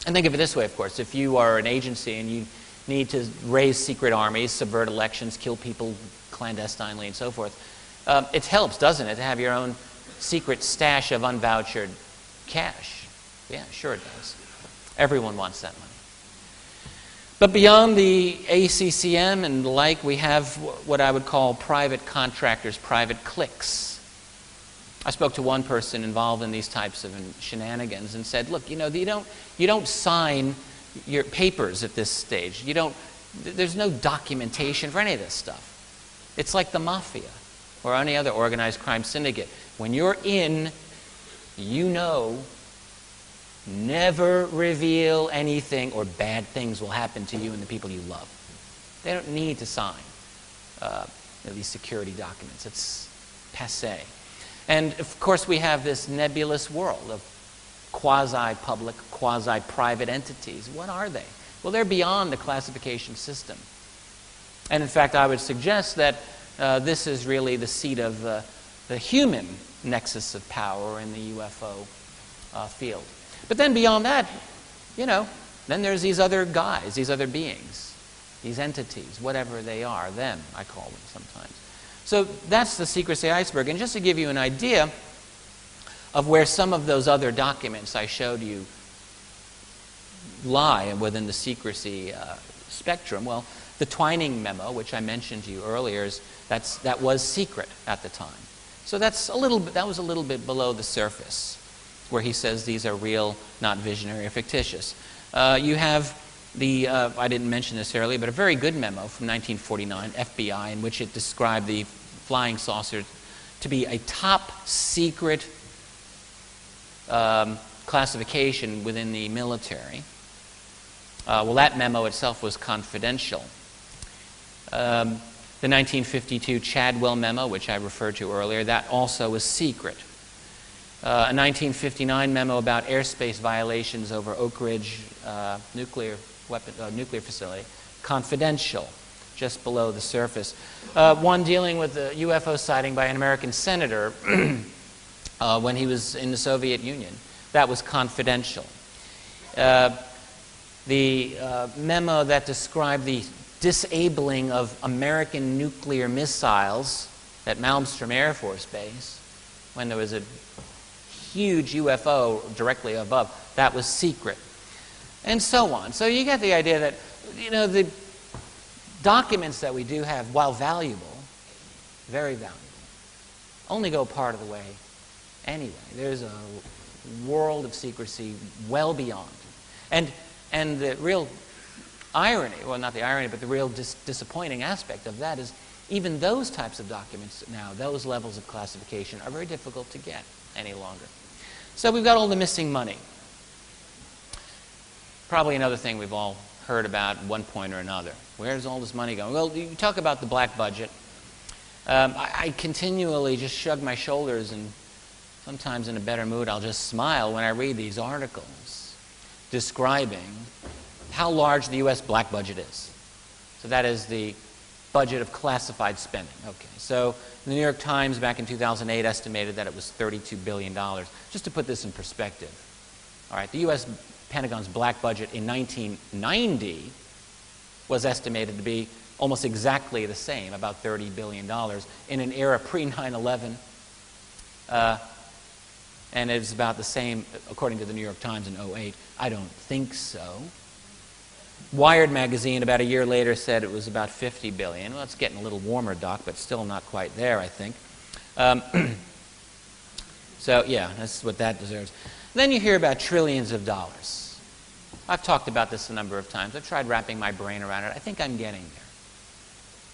And think of it this way, of course. If you are an agency and you need to raise secret armies, subvert elections, kill people clandestinely, and so forth, it helps, doesn't it, to have your own secret stash of unvouchered cash? Yeah, sure it does. Everyone wants that money. But beyond the ACCM and the like, we have what I would call private contractors, private cliques. I spoke to one person involved in these types of shenanigans and said, look, you don't sign your papers at this stage. There's no documentation for any of this stuff. It's like the mafia or any other organized crime syndicate. When you're in, never reveal anything or bad things will happen to you and the people you love. They don't need to sign these security documents. It's passé. And of course we have this nebulous world of quasi-public, quasi-private entities. What are they? Well, they're beyond the classification system. And in fact, I would suggest that this is really the seat of the human nexus of power in the UFO field. But then beyond that, you know, then there's these other guys, these other beings, these entities, whatever they are, them, I call them sometimes. So that's the secrecy iceberg. And just to give you an idea of where some of those other documents I showed you lie within the secrecy spectrum, well, the Twining memo, which I mentioned to you earlier, that was secret at the time. So that was a little bit below the surface, where he says these are real, not visionary or fictitious. You have the, I didn't mention this earlier, but a very good memo from 1949, FBI, in which it described the flying saucer to be a top secret classification within the military. Well, that memo itself was confidential. The 1952 Chadwell memo, which I referred to earlier, that also was secret. A 1959 memo about airspace violations over Oak Ridge nuclear facility, confidential, just below the surface. One dealing with the UFO sighting by an American senator when he was in the Soviet Union, that was confidential. The memo that described the disabling of American nuclear missiles at Malmstrom Air Force Base, when there was a huge UFO directly above, that was secret, and so on. So you get the idea that, you know, the documents that we do have, while valuable, very valuable, only go part of the way anyway. There's a world of secrecy well beyond. And the real irony, well, not the irony, but the real disappointing aspect of that is even those types of documents now, those levels of classification, are very difficult to get any longer. So we've got all the missing money. Probably another thing we've all heard about at one point or another. Where's all this money going? Well, you talk about the black budget. I continually just shrug my shoulders, and sometimes in a better mood I'll just smile when I read these articles describing how large the U.S. black budget is. So that is the budget of classified spending. Okay, so the New York Times back in 2008 estimated that it was $32 billion. Just to put this in perspective, all right, the U.S. Pentagon's black budget in 1990 was estimated to be almost exactly the same, about $30 billion, in an era pre-9/11, and it's about the same, according to the New York Times, in 2008. I don't think so. Wired magazine about a year later said it was about $50 billion. Well, it's getting a little warmer, Doc, but still not quite there, I think. So, yeah, that's what that deserves. Then you hear about trillions of dollars. I've talked about this a number of times. I've tried wrapping my brain around it. I think I'm getting there.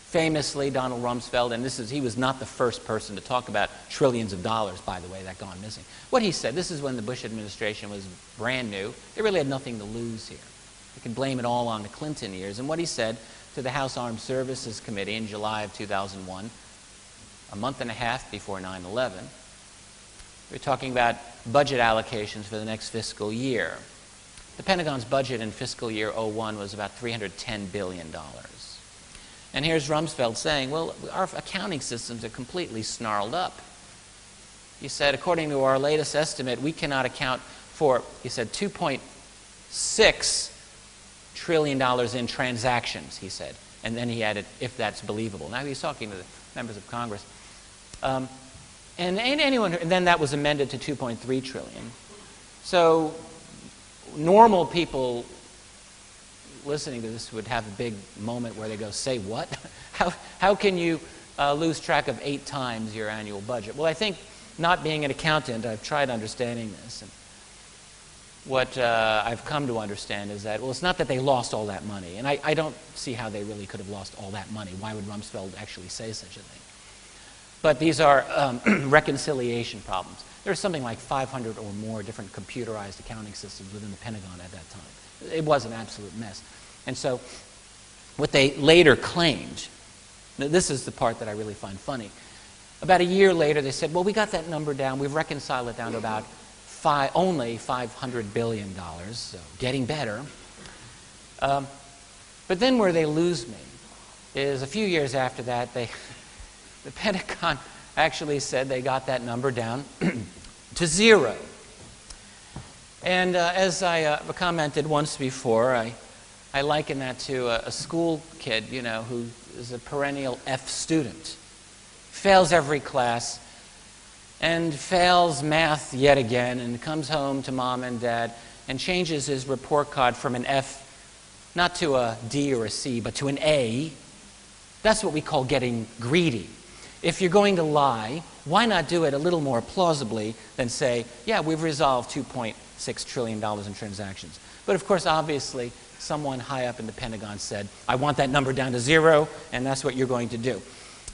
Famously, Donald Rumsfeld, and he was not the first person to talk about trillions of dollars, by the way, that gone missing. What he said, this is when the Bush administration was brand new. They really had nothing to lose here. You can blame it all on the Clinton years. And what he said to the House Armed Services Committee in July of 2001, a month and a half before 9/11, we were talking about budget allocations for the next fiscal year. The Pentagon's budget in fiscal year 01 was about $310 billion. And here's Rumsfeld saying, well, our accounting systems are completely snarled up. He said, according to our latest estimate, we cannot account for, he said, $2.6 trillion in transactions, he said. And then he added, if that's believable. Now he's talking to the members of Congress. And then that was amended to $2.3 trillion. So normal people listening to this would have a big moment where they go, say what? How can you lose track of 8 times your annual budget? Well, I think, not being an accountant, I've tried understanding this. And what I've come to understand is that, well, it's not that they lost all that money. And I don't see how they really could have lost all that money. Why would Rumsfeld actually say such a thing? But these are reconciliation problems. There's something like 500 or more different computerized accounting systems within the Pentagon at that time. It was an absolute mess. And so what they later claimed, this is the part that I really find funny. About a year later, they said, well, we got that number down. We've reconciled it down to about only $500 billion, so getting better. But then where they lose me is a few years after that, the Pentagon actually said they got that number down to 0. And as I commented once before, I liken that to a school kid, you know, who is a perennial F student, fails every class, and fails math yet again, and comes home to mom and dad and changes his report card from an F, not to a D or a C, but to an A. That's what we call getting greedy. If you're going to lie, why not do it a little more plausibly than say, yeah, we've resolved $2.6 trillion in transactions. But of course, obviously, someone high up in the Pentagon said, I want that number down to 0, and that's what you're going to do.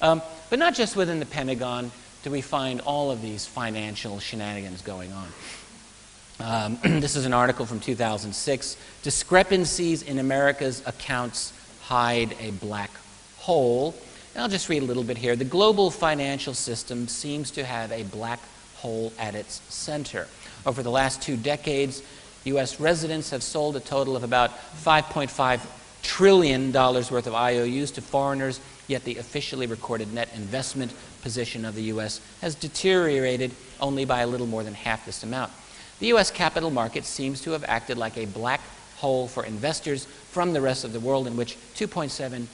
But not just within the Pentagon do we find all of these financial shenanigans going on. This is an article from 2006. Discrepancies in America's accounts hide a black hole. And I'll just read a little bit here. The global financial system seems to have a black hole at its center. Over the last 2 decades, U.S. residents have sold a total of about $5.5 trillion worth of IOUs to foreigners, yet the officially recorded net investment position of the U.S. has deteriorated only by a little more than half this amount. The U.S. capital market seems to have acted like a black hole for investors from the rest of the world, in which $2.7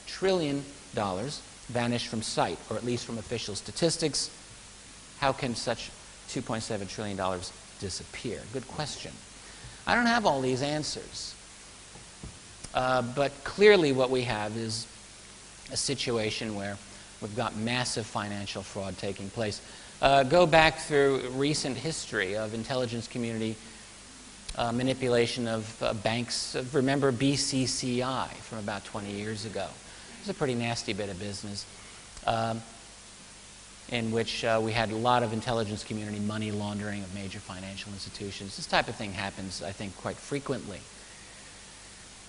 trillion vanished from sight, or at least from official statistics. How can such $2.7 trillion disappear? Good question. I don't have all these answers. But clearly what we have is a situation where we've got massive financial fraud taking place. Go back through recent history of intelligence community manipulation of banks. Remember BCCI from about 20 years ago. It was a pretty nasty bit of business in which we had a lot of intelligence community money laundering of major financial institutions. This type of thing happens, I think, quite frequently.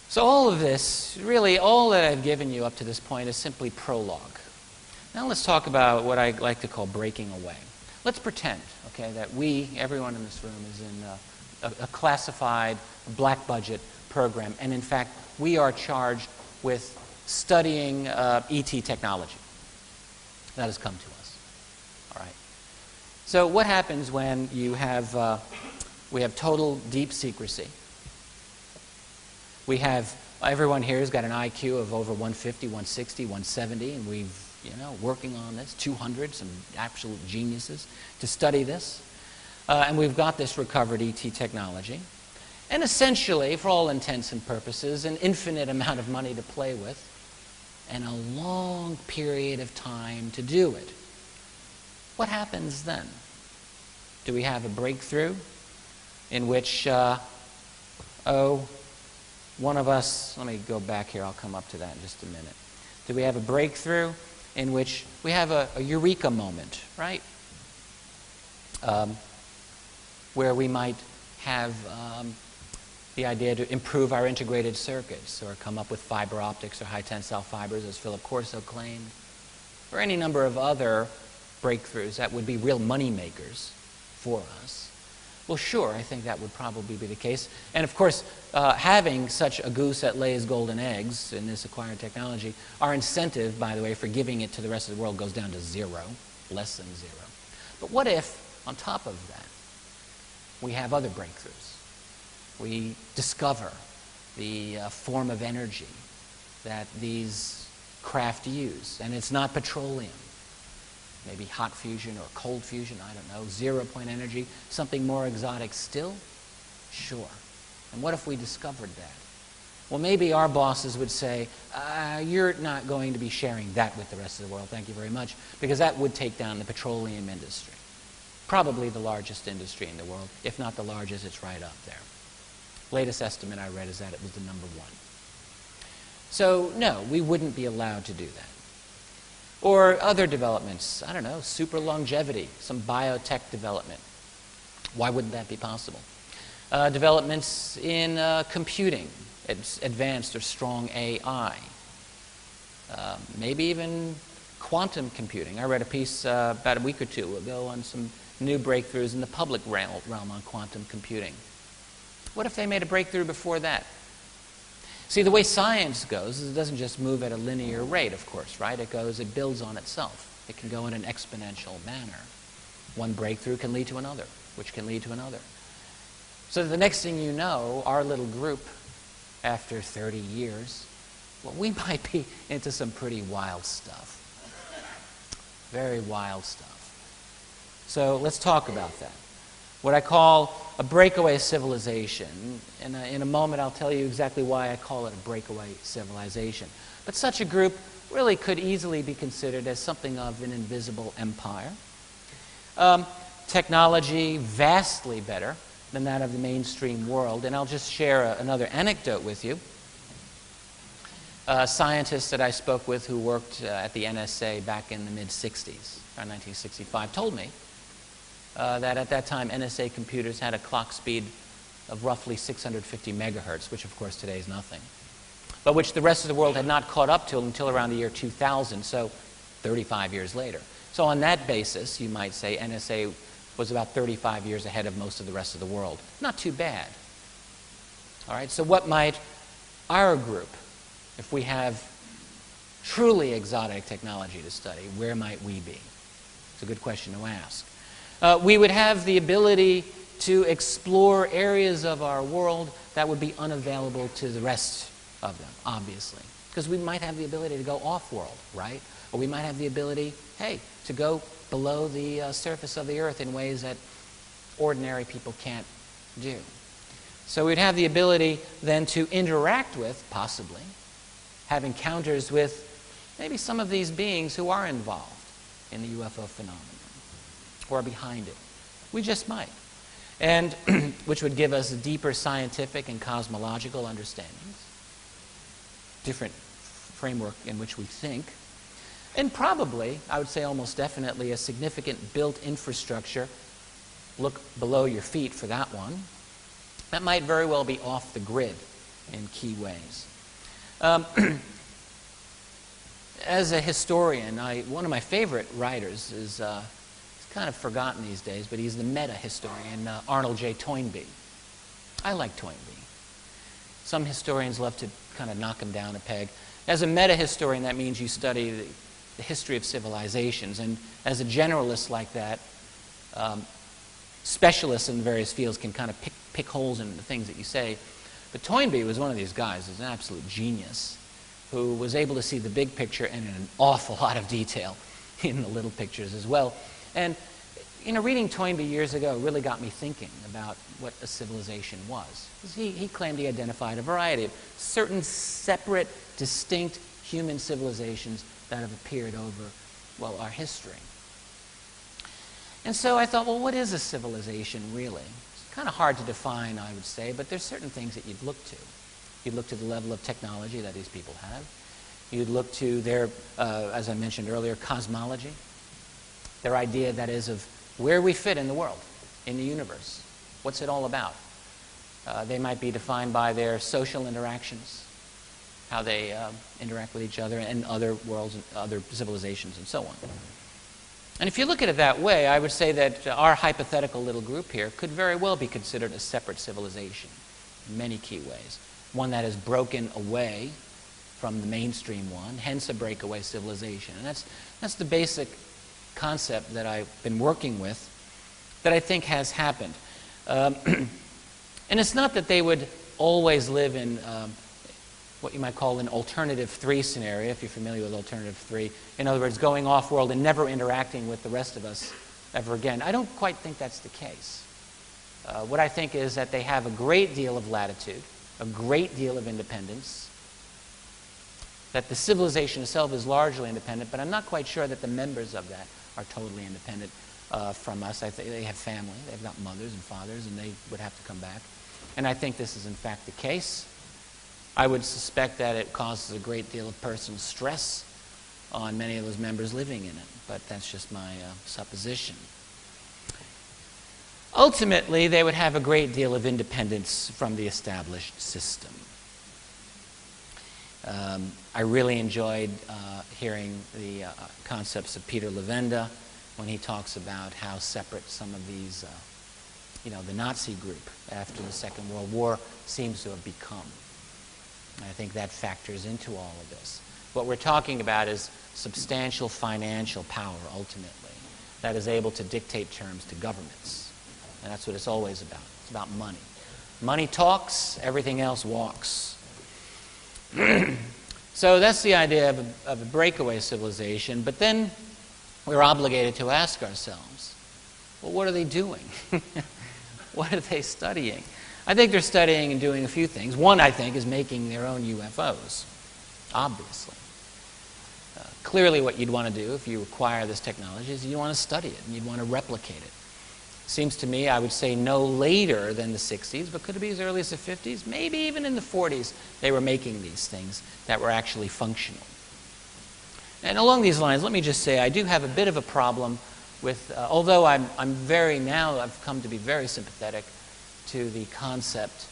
So all of this, really all that I've given you up to this point is simply prologue. Now let's talk about what I like to call breaking away. Let's pretend, okay, that we, everyone in this room, is in a classified black budget program, and in fact we are charged with studying ET technology. That has come to us. All right. So what happens when you have we have total deep secrecy? We have, everyone here has got an IQ of over 150, 160, 170, and we've, working on this, 200, some absolute geniuses to study this. And we've got this recovered ET technology. And essentially, for all intents and purposes, an infinite amount of money to play with and a long period of time to do it. What happens then? Do we have a breakthrough in which, one of us, let me go back here, I'll come up to that in just a minute. Do we have a breakthrough in which we have a eureka moment, right? Where we might have the idea to improve our integrated circuits or come up with fiber optics or high tensile fibers, as Philip Corso claimed, or any number of other breakthroughs that would be real money makers for us. Well, sure, I think that would probably be the case. And of course, having such a goose that lays golden eggs in this acquired technology, our incentive, by the way, for giving it to the rest of the world goes down to 0, less than 0. But what if, on top of that, we have other breakthroughs? We discover the form of energy that these craft use, and it's not petroleum. Maybe hot fusion or cold fusion, I don't know, 0-point energy, something more exotic still? Sure. And what if we discovered that? Well, maybe our bosses would say, you're not going to be sharing that with the rest of the world, thank you very much, because that would take down the petroleum industry. Probably the largest industry in the world. If not the largest, it's right up there. Latest estimate I read is that it was the #1. So, no, we wouldn't be allowed to do that. Or other developments, I don't know, super longevity, some biotech development. Why wouldn't that be possible? Developments in computing, advanced or strong AI. Maybe even quantum computing. I read a piece about a week or 2 ago on some new breakthroughs in the public realm on quantum computing. What if they made a breakthrough before that? See, the way science goes is it doesn't just move at a linear rate, of course, right? It builds on itself. It can go in an exponential manner. One breakthrough can lead to another, which can lead to another. So the next thing you know, our little group, after 30 years, well, we might be into some pretty wild stuff. Very wild stuff. So let's talk about that. What I call a breakaway civilization. And in a moment I'll tell you exactly why I call it a breakaway civilization. But such a group really could easily be considered as something of an invisible empire. Technology vastly better than that of the mainstream world. And I'll just share another anecdote with you. A scientist that I spoke with who worked at the NSA back in the mid-60s, around 1965, told me that at that time NSA computers had a clock speed of roughly 650 megahertz, which of course today is nothing, but which the rest of the world had not caught up to until around the year 2000, so 35 years later. So on that basis, you might say NSA was about 35 years ahead of most of the rest of the world. Not too bad. All right, so what might our group, if we have truly exotic technology to study, where might we be? It's a good question to ask. We would have the ability to explore areas of our world that would be unavailable to the rest of them, obviously. Because we might have the ability to go off-world, right? Or we might have the ability, hey, to go below the surface of the earth in ways that ordinary people can't do. So we'd have the ability then to interact with, possibly, have encounters with maybe some of these beings who are involved in the UFO phenomenon or behind it. We just might. And which would give us deeper scientific and cosmological understandings, different framework in which we think, and probably, I would say almost definitely, a significant built infrastructure, look below your feet for that one, that might very well be off the grid in key ways. As a historian, one of my favorite writers is, he's kind of forgotten these days, but he's the meta-historian, Arnold J. Toynbee. I like Toynbee. Some historians love to kind of knock him down a peg. As a meta-historian, that means you study the history of civilizations, and as a generalist like that, specialists in various fields can kind of pick holes in the things that you say. But Toynbee was one of these guys who's an absolute genius who was able to see the big picture and in an awful lot of detail in the little pictures as well. And, you know, reading Toynbee years ago really got me thinking about what a civilization was. He claimed he identified a variety of certain separate, distinct human civilizations that have appeared over, well, our history. And so I thought, well, what is a civilization really? It's kind of hard to define, I would say, but there's certain things that you'd look to. You'd look to the level of technology that these people have. You'd look to their, as I mentioned earlier, cosmology, their idea, that is, of where we fit in the world, in the universe. What's it all about? They might be defined by their social interactions, how they interact with each other and other worlds and other civilizations and so on. And if you look at it that way, I would say that our hypothetical little group here could very well be considered a separate civilization in many key ways. One that is broken away from the mainstream one, hence a breakaway civilization. And that's the basic concept that I've been working with that I think has happened. And it's not that they would always live in what you might call an alternative 3 scenario, if you're familiar with alternative 3. In other words, going off-world and never interacting with the rest of us ever again. I don't quite think that's the case. What I think is that they have a great deal of latitude, a great deal of independence, that the civilization itself is largely independent, but I'm not quite sure that the members of that are totally independent from us. I think they have family, they've got mothers and fathers, and they would have to come back. And I think this is in fact the case. I would suspect that it causes a great deal of personal stress on many of those members living in it, but that's just my supposition. Ultimately, they would have a great deal of independence from the established system. I really enjoyed hearing the concepts of Peter Levenda when he talks about how separate some of these, the Nazi group after the Second World War seems to have become. And I think that factors into all of this. What we're talking about is substantial financial power, ultimately, that is able to dictate terms to governments. And that's what it's always about. It's about money. Money talks, everything else walks. So that's the idea of a breakaway civilization, but then we're obligated to ask ourselves, well, what are they doing? What are they studying? I think they're studying and doing a few things. One, I think, is making their own UFOs, obviously. Clearly what you'd want to do if you acquire this technology is you want to study it and you'd want to replicate it. Seems to me, I would say no later than the 60s, but could it be as early as the 50s? Maybe even in the 40s they were making these things that were actually functional. And along these lines, let me just say I do have a bit of a problem with, although I've come to be very sympathetic to the concept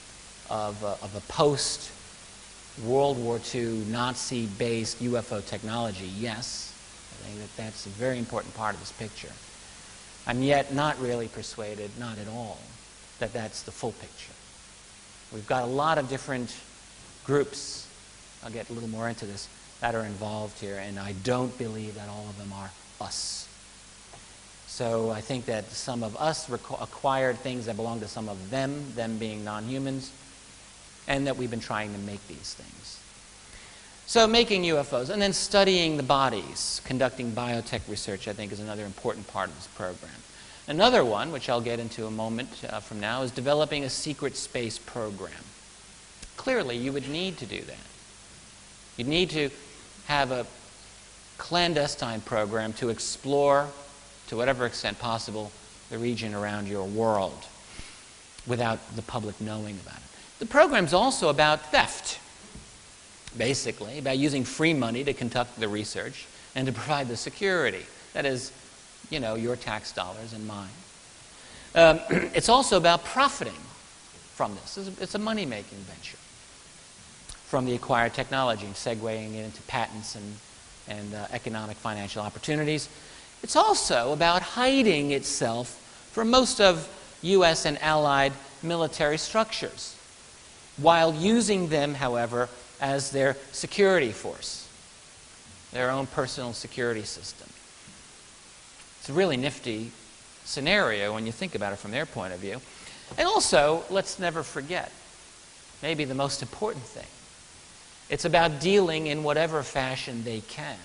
of a post-World War II Nazi-based UFO technology. Yes, I think that that's a very important part of this picture. I'm yet not really persuaded, not at all, that that's the full picture. We've got a lot of different groups, I'll get a little more into this, that are involved here, and I don't believe that all of them are us. So I think that some of us acquired things that belong to some of them being non-humans, and that we've been trying to make these things. So making UFOs, and then studying the bodies, conducting biotech research, I think is another important part of this program. Another one, which I'll get into a moment from now, is developing a secret space program. Clearly, you would need to do that. You'd need to have a clandestine program to explore, to whatever extent possible, the region around your world without the public knowing about it. The program's also about theft, basically, about using free money to conduct the research and to provide the security. That is, you know, your tax dollars and mine. It's also about profiting from this. It's a money-making venture from the acquired technology, segueing it into patents and economic financial opportunities. It's also about hiding itself from most of U.S. and allied military structures, while using them, however, as their security force, their own personal security system. It's a really nifty scenario when you think about it from their point of view. And also, let's never forget, maybe the most important thing, it's about dealing in whatever fashion they can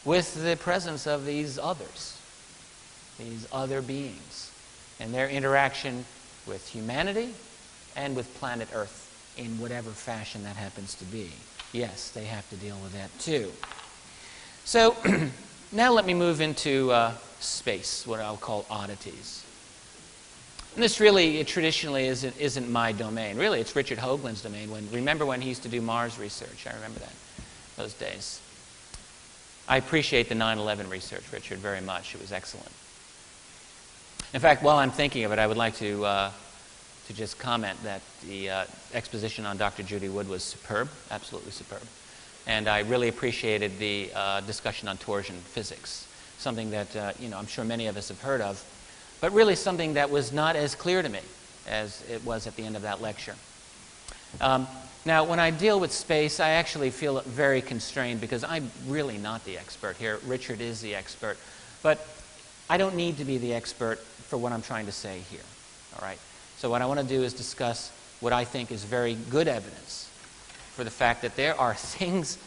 with the presence of these others, these other beings, and their interaction with humanity and with planet Earth in whatever fashion that happens to be. Yes, they have to deal with that too. So now let me move into space, what I'll call oddities. And this really, traditionally isn't my domain. Really, it's Richard Hoagland's domain. Remember when he used to do Mars research? I remember that, those days. I appreciate the 9/11 research, Richard, very much. It was excellent. In fact, while I'm thinking of it, I would like to just comment that the exposition on Dr. Judy Wood was superb, absolutely superb. And I really appreciated the discussion on torsion physics, something that I'm sure many of us have heard of, but really something that was not as clear to me as it was at the end of that lecture. Now, when I deal with space, I actually feel very constrained because I'm really not the expert here. Richard is the expert. But I don't need to be the expert for what I'm trying to say here. All right? So what I want to do is discuss what I think is very good evidence for the fact that there are things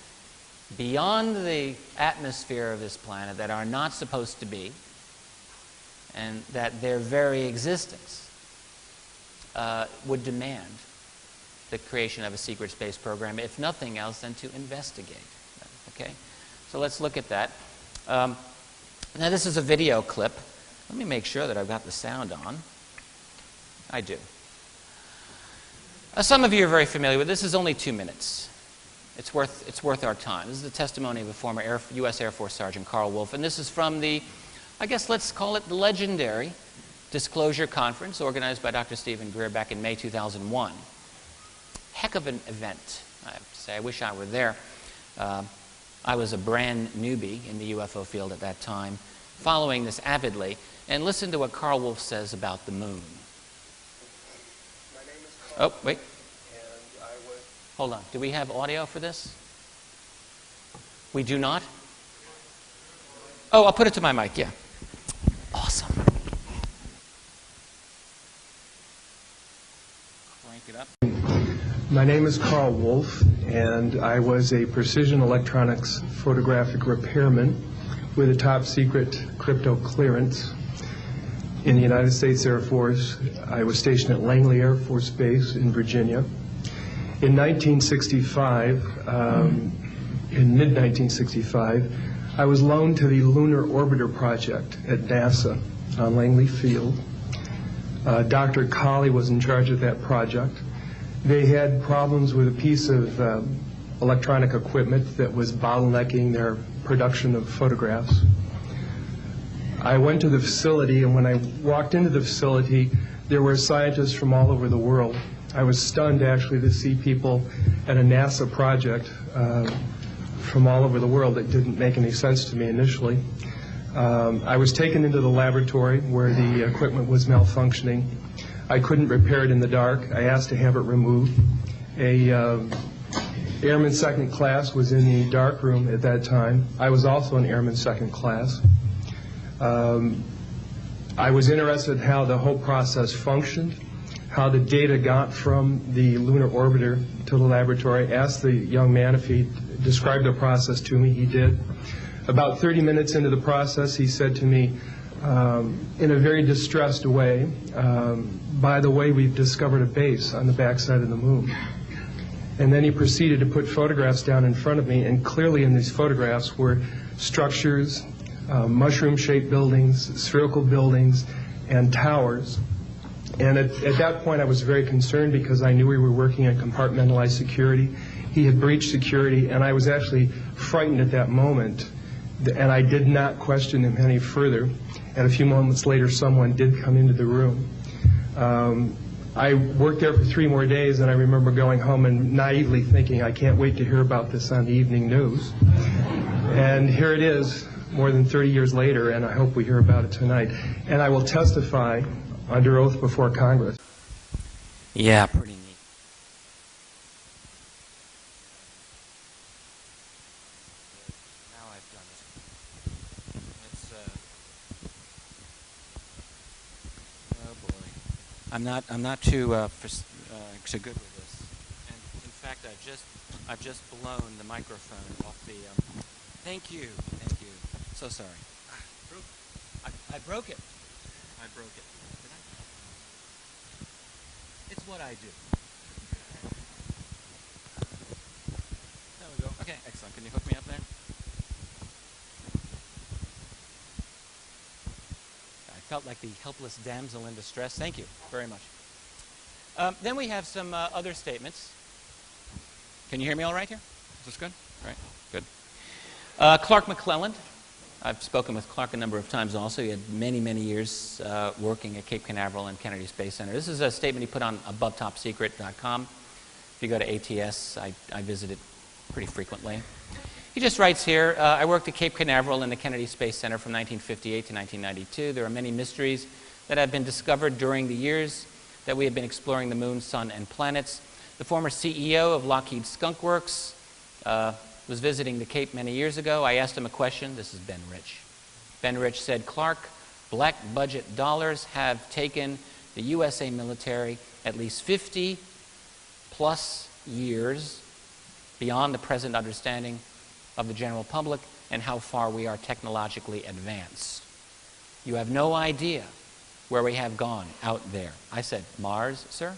beyond the atmosphere of this planet that are not supposed to be, and that their very existence would demand the creation of a secret space program, if nothing else than to investigate. Okay? So let's look at that. Now this is a video clip. Let me make sure that I've got the sound on. I do. Some of you are very familiar with this. This is only 2 minutes. It's worth our time. This is the testimony of a former U.S. Air Force Sergeant, Carl Wolf, and this is from the, I guess let's call it the legendary Disclosure Conference organized by Dr. Stephen Greer back in May 2001. Heck of an event, I have to say. I wish I were there. I was a brand newbie in the UFO field at that time, following this avidly, and listen to what Carl Wolf says about the moon. My name is Carl. Oh, wait. And I was... Hold on. Do we have audio for this? We do not? Oh, I'll put it to my mic, yeah. Awesome. up. My name is Carl Wolf, and I was a precision electronics photographic repairman with a top secret crypto clearance in the United States Air Force. I was stationed at Langley Air Force Base in Virginia. In 1965, in mid-1965, I was loaned to the Lunar Orbiter Project at NASA on Langley Field. Dr. Colley was in charge of that project. They had problems with a piece of electronic equipment that was bottlenecking their production of photographs. I went to the facility, and when I walked into the facility, there were scientists from all over the world. I was stunned, actually, to see people at a NASA project from all over the world. It didn't make any sense to me initially. I was taken into the laboratory where the equipment was malfunctioning. I couldn't repair it in the dark. I asked to have it removed. A Airman Second Class was in the dark room at that time. I was also an Airman Second Class. I was interested in how the whole process functioned, how the data got from the lunar orbiter to the laboratory. Asked the young man if he described the process to me. He did. About 30 minutes into the process, he said to me, in a very distressed way, by the way, we've discovered a base on the backside of the moon. And then he proceeded to put photographs down in front of me, and clearly in these photographs were structures, mushroom-shaped buildings, spherical buildings, and towers. And at that point, I was very concerned because I knew we were working on compartmentalized security. He had breached security, and I was actually frightened at that moment, and I did not question him any further. And a few moments later, someone did come into the room. I worked there for 3 more days, and I remember going home and naively thinking, I can't wait to hear about this on the evening news. And here it is, more than 30 years later, and I hope we hear about it tonight. And I will testify under oath before Congress. Yeah, pretty neat. Now I've done it. It's oh boy, I'm not too good with this. And in fact, I've just blown the microphone off the. Thank you. So sorry. I broke it. I broke it. Did I? It's what I do. There we go. Okay, excellent. Can you hook me up there? I felt like the helpless damsel in distress. Thank you very much. Then we have some other statements. Can you hear me all right here? Is this good? All right, good. Clark McClelland. I've spoken with Clark a number of times also. He had many, many years working at Cape Canaveral and Kennedy Space Center. This is a statement he put on abovetopsecret.com. If you go to ATS, I visit it pretty frequently. He just writes here, I worked at Cape Canaveral and the Kennedy Space Center from 1958 to 1992. There are many mysteries that have been discovered during the years that we have been exploring the moon, sun, and planets. The former CEO of Lockheed Skunk Works was visiting the Cape many years ago. I asked him a question. This is Ben Rich. Ben Rich said, Clark, black budget dollars have taken the USA military at least 50 plus years beyond the present understanding of the general public and how far we are technologically advanced. You have no idea where we have gone out there. I said, Mars, sir?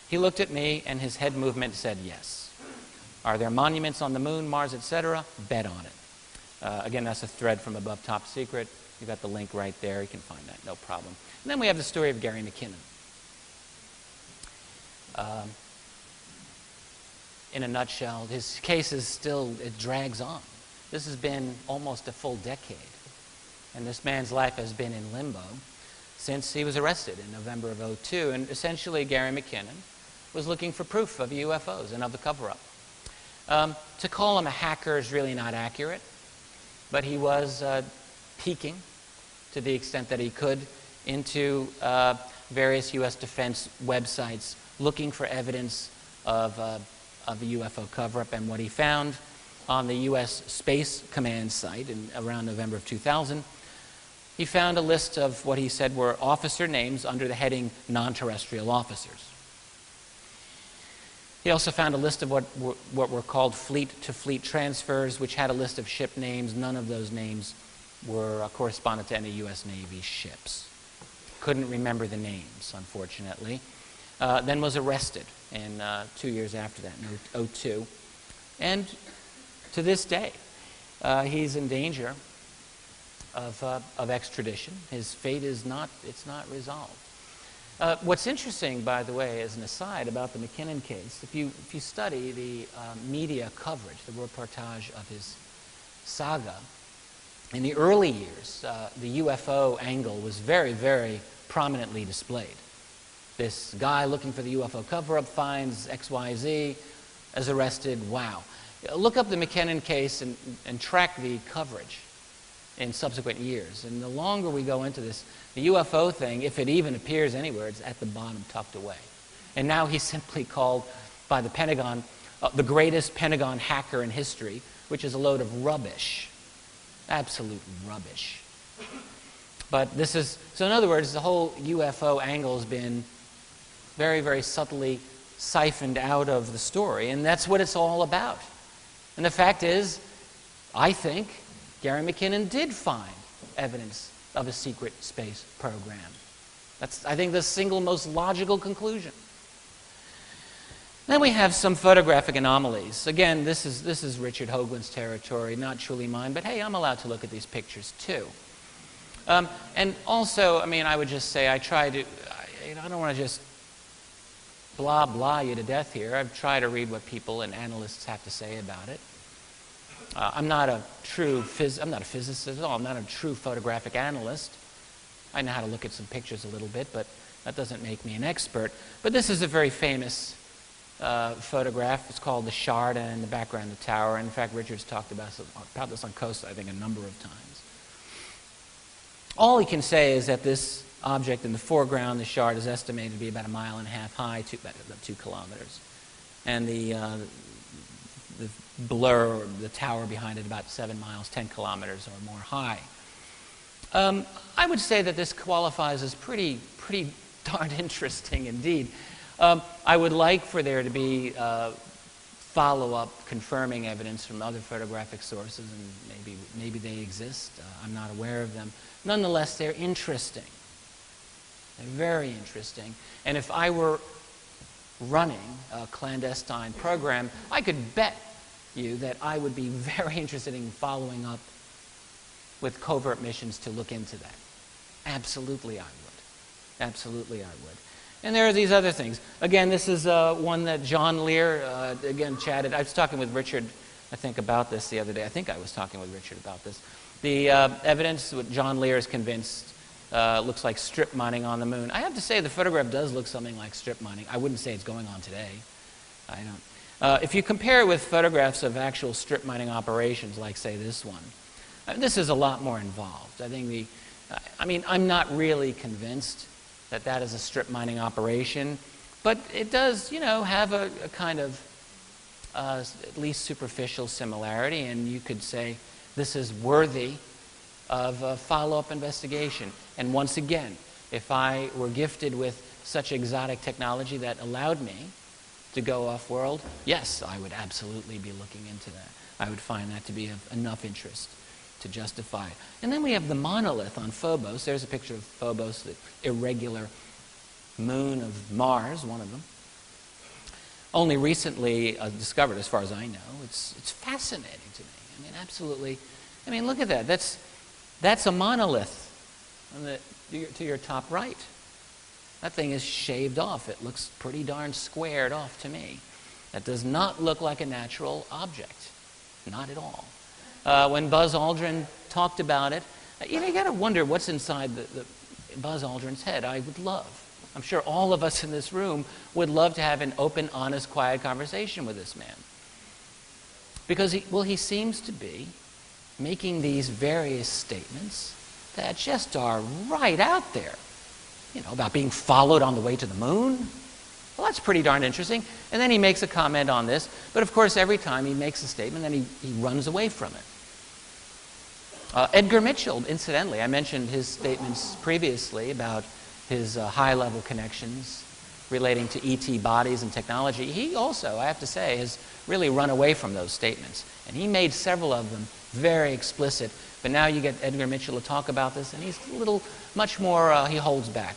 He looked at me and his head movement said yes. Are there monuments on the moon, Mars, etc.? Bet on it. Again, that's a thread from Above Top Secret. You've got the link right there. You can find that, no problem. And then we have the story of Gary McKinnon. In a nutshell, his case is still, it drags on. This has been almost a full decade. And this man's life has been in limbo since he was arrested in November of '02. And essentially, Gary McKinnon was looking for proof of UFOs and of the cover-up. To call him a hacker is really not accurate, but he was peeking to the extent that he could into various U.S. defense websites looking for evidence of a UFO cover-up, and what he found on the U.S. Space Command site in around November of 2000, he found a list of what he said were officer names under the heading non-terrestrial officers. He also found a list of what were called fleet-to-fleet transfers, which had a list of ship names. None of those names were correspondent to any U.S. Navy ships. Couldn't remember the names, unfortunately. Then was arrested in 2 years after that, in 2002. And to this day, he's in danger of extradition. His fate is not resolved. What's interesting, by the way, as an aside about the McKinnon case, if you study the media coverage, the reportage of his saga, in the early years, the UFO angle was very, very prominently displayed. This guy looking for the UFO cover-up finds XYZ, is arrested, wow. Look up the McKinnon case and track the coverage in subsequent years. And the longer we go into this, the UFO thing, if it even appears anywhere, it's at the bottom, tucked away. And now he's simply called by the Pentagon the greatest Pentagon hacker in history, which is a load of rubbish. Absolute rubbish. But this is, so in other words, the whole UFO angle has been very, very subtly siphoned out of the story, and that's what it's all about. And the fact is, I think Gary McKinnon did find evidence of a secret space program. That's, I think, the single most logical conclusion. Then we have some photographic anomalies. Again, this is Richard Hoagland's territory, not truly mine, but hey, I'm allowed to look at these pictures too. And also, I mean, I would just say I don't want to just blah, blah you to death here. I've tried to read what people and analysts have to say about it. I'm not a physicist at all. I'm not a true photographic analyst. I know how to look at some pictures a little bit, but that doesn't make me an expert. But this is a very famous photograph. It's called the Shard, and in the background the tower. And in fact, Richard's talked about this on Coast, I think, a number of times. All he can say is that this object in the foreground, the Shard, is estimated to be about 1.5 miles high, about 2 kilometers. And the blur, or the tower behind it, about 7 miles, 10 kilometers or more high. I would say that this qualifies as pretty darn interesting indeed. I would like for there to be follow-up confirming evidence from other photographic sources, and maybe they exist. I'm not aware of them. Nonetheless, they're interesting. They're very interesting. And if I were running a clandestine program, I could bet you that I would be very interested in following up with covert missions to look into that. Absolutely I would. Absolutely I would. And there are these other things. Again, this is one that John Lear, again, chatted. I was talking with Richard, I think, about this the other day. I think I was talking with Richard about this. The evidence, what John Lear is convinced, looks like strip mining on the moon. I have to say the photograph does look something like strip mining. I wouldn't say it's going on today. I don't. If you compare it with photographs of actual strip mining operations, like, say, this one, this is a lot more involved. I think I'm not really convinced that that is a strip mining operation, but it does, have a kind of at least superficial similarity, and you could say this is worthy of a follow-up investigation. And once again, if I were gifted with such exotic technology that allowed me to go off-world, yes, I would absolutely be looking into that. I would find that to be of enough interest to justify it. And then we have the monolith on Phobos. There's a picture of Phobos, the irregular moon of Mars, one of them. Only recently discovered, as far as I know. It's fascinating to me. I mean, absolutely. I mean, look at that. That's a monolith to your top right. That thing is shaved off. It looks pretty darn squared off to me. That does not look like a natural object. Not at all. When Buzz Aldrin talked about it, you got to wonder what's inside the Buzz Aldrin's head. I'm sure all of us in this room would love to have an open, honest, quiet conversation with this man. Because he seems to be making these various statements that just are right out there. About being followed on the way to the moon. Well, that's pretty darn interesting. And then he makes a comment on this. But of course, every time he makes a statement, then he runs away from it. Edgar Mitchell, incidentally, I mentioned his statements previously about his high-level connections relating to ET bodies and technology, he also, I have to say, has really run away from those statements. And he made several of them very explicit. But now you get Edgar Mitchell to talk about this, and he's a little, much more, he holds back.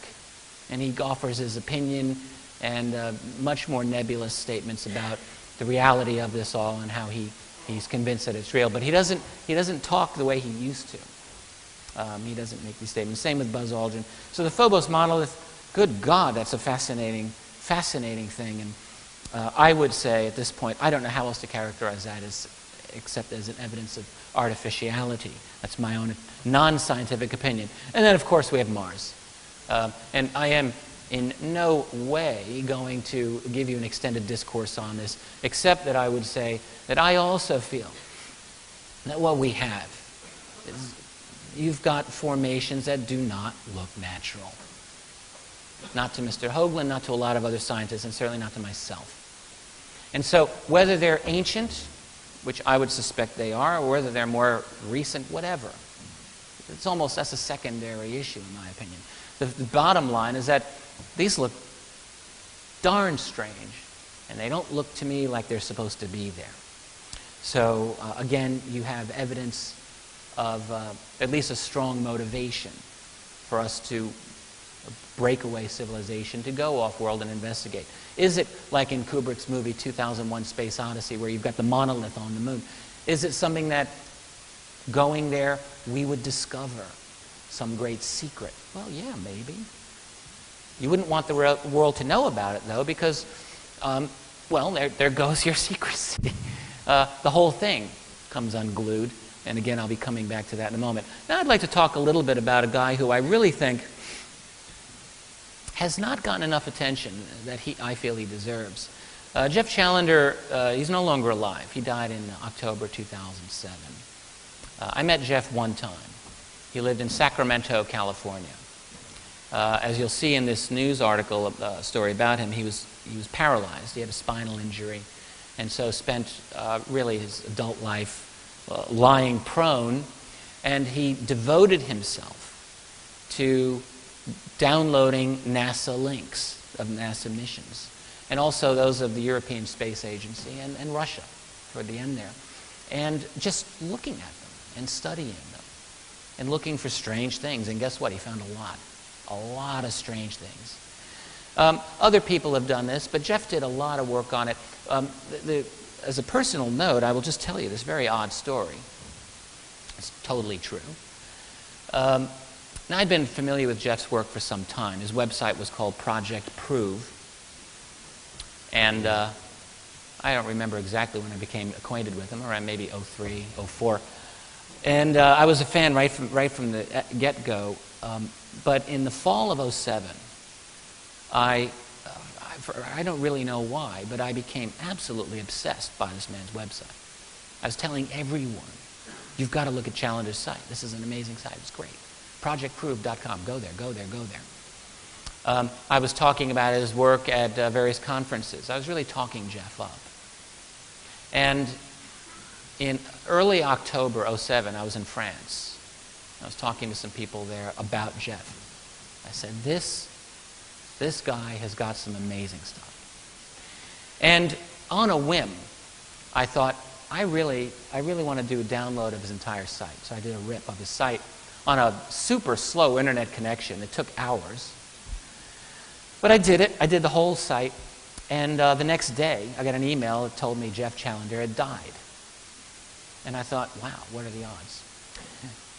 And he offers his opinion and much more nebulous statements about the reality of this all and how he's convinced that it's real. But he doesn't talk the way he used to. He doesn't make these statements. Same with Buzz Aldrin. So the Phobos monolith, good God, that's a fascinating thing. And I would say at this point, I don't know how else to characterize that except as an evidence of artificiality. That's my own non-scientific opinion. And then, of course, we have Mars. And I am in no way going to give you an extended discourse on this, except that I would say that I also feel that what we have is you've got formations that do not look natural. Not to Mr. Hoagland, not to a lot of other scientists, and certainly not to myself. And so whether they're ancient, which I would suspect they are, or whether they're more recent, whatever, that's a secondary issue in my opinion. The bottom line is that these look darn strange, and they don't look to me like they're supposed to be there. So again, you have evidence of at least a strong motivation for us to break away civilization, to go off-world and investigate. Is it like in Kubrick's movie 2001: Space Odyssey, where you've got the monolith on the moon? Is it something that, going there, we would discover some great secret? Well, yeah, maybe. You wouldn't want the world to know about it, though, because, well, there goes your secrecy. The whole thing comes unglued, and again, I'll be coming back to that in a moment. Now I'd like to talk a little bit about a guy who I really think has not gotten enough attention that I feel he deserves. Jeff Challenger, he's no longer alive. He died in October 2007. I met Jeff one time. He lived in Sacramento, California. As you'll see in this news article story about him, he was paralyzed. He had a spinal injury, and so spent really his adult life lying prone, and he devoted himself to downloading NASA links of NASA missions, and also those of the European Space Agency and Russia toward the end there, and just looking at them and studying them and looking for strange things. And guess what? He found a lot of strange things. Other people have done this, but Jeff did a lot of work on it. As a personal note, I will just tell you this very odd story. It's totally true. Now, I'd been familiar with Jeff's work for some time. His website was called Project Prove. And I don't remember exactly when I became acquainted with him, around maybe 03, 04. And I was a fan right from the get-go. But in the fall of 07, I don't really know why, but I became absolutely obsessed by this man's website. I was telling everyone, you've got to look at Challenger's site. This is an amazing site. It's great. ProjectProve.com. Go there, go there, go there. I was talking about his work at various conferences. I was really talking Jeff up. And in early October 07, I was in France. I was talking to some people there about Jeff. I said, this guy has got some amazing stuff. And on a whim, I thought, I really want to do a download of his entire site. So I did a rip of his site on a super slow internet connection. It took hours. But I did it. I did the whole site. And the next day, I got an email that told me Jeff Challenger had died. And I thought, wow, what are the odds?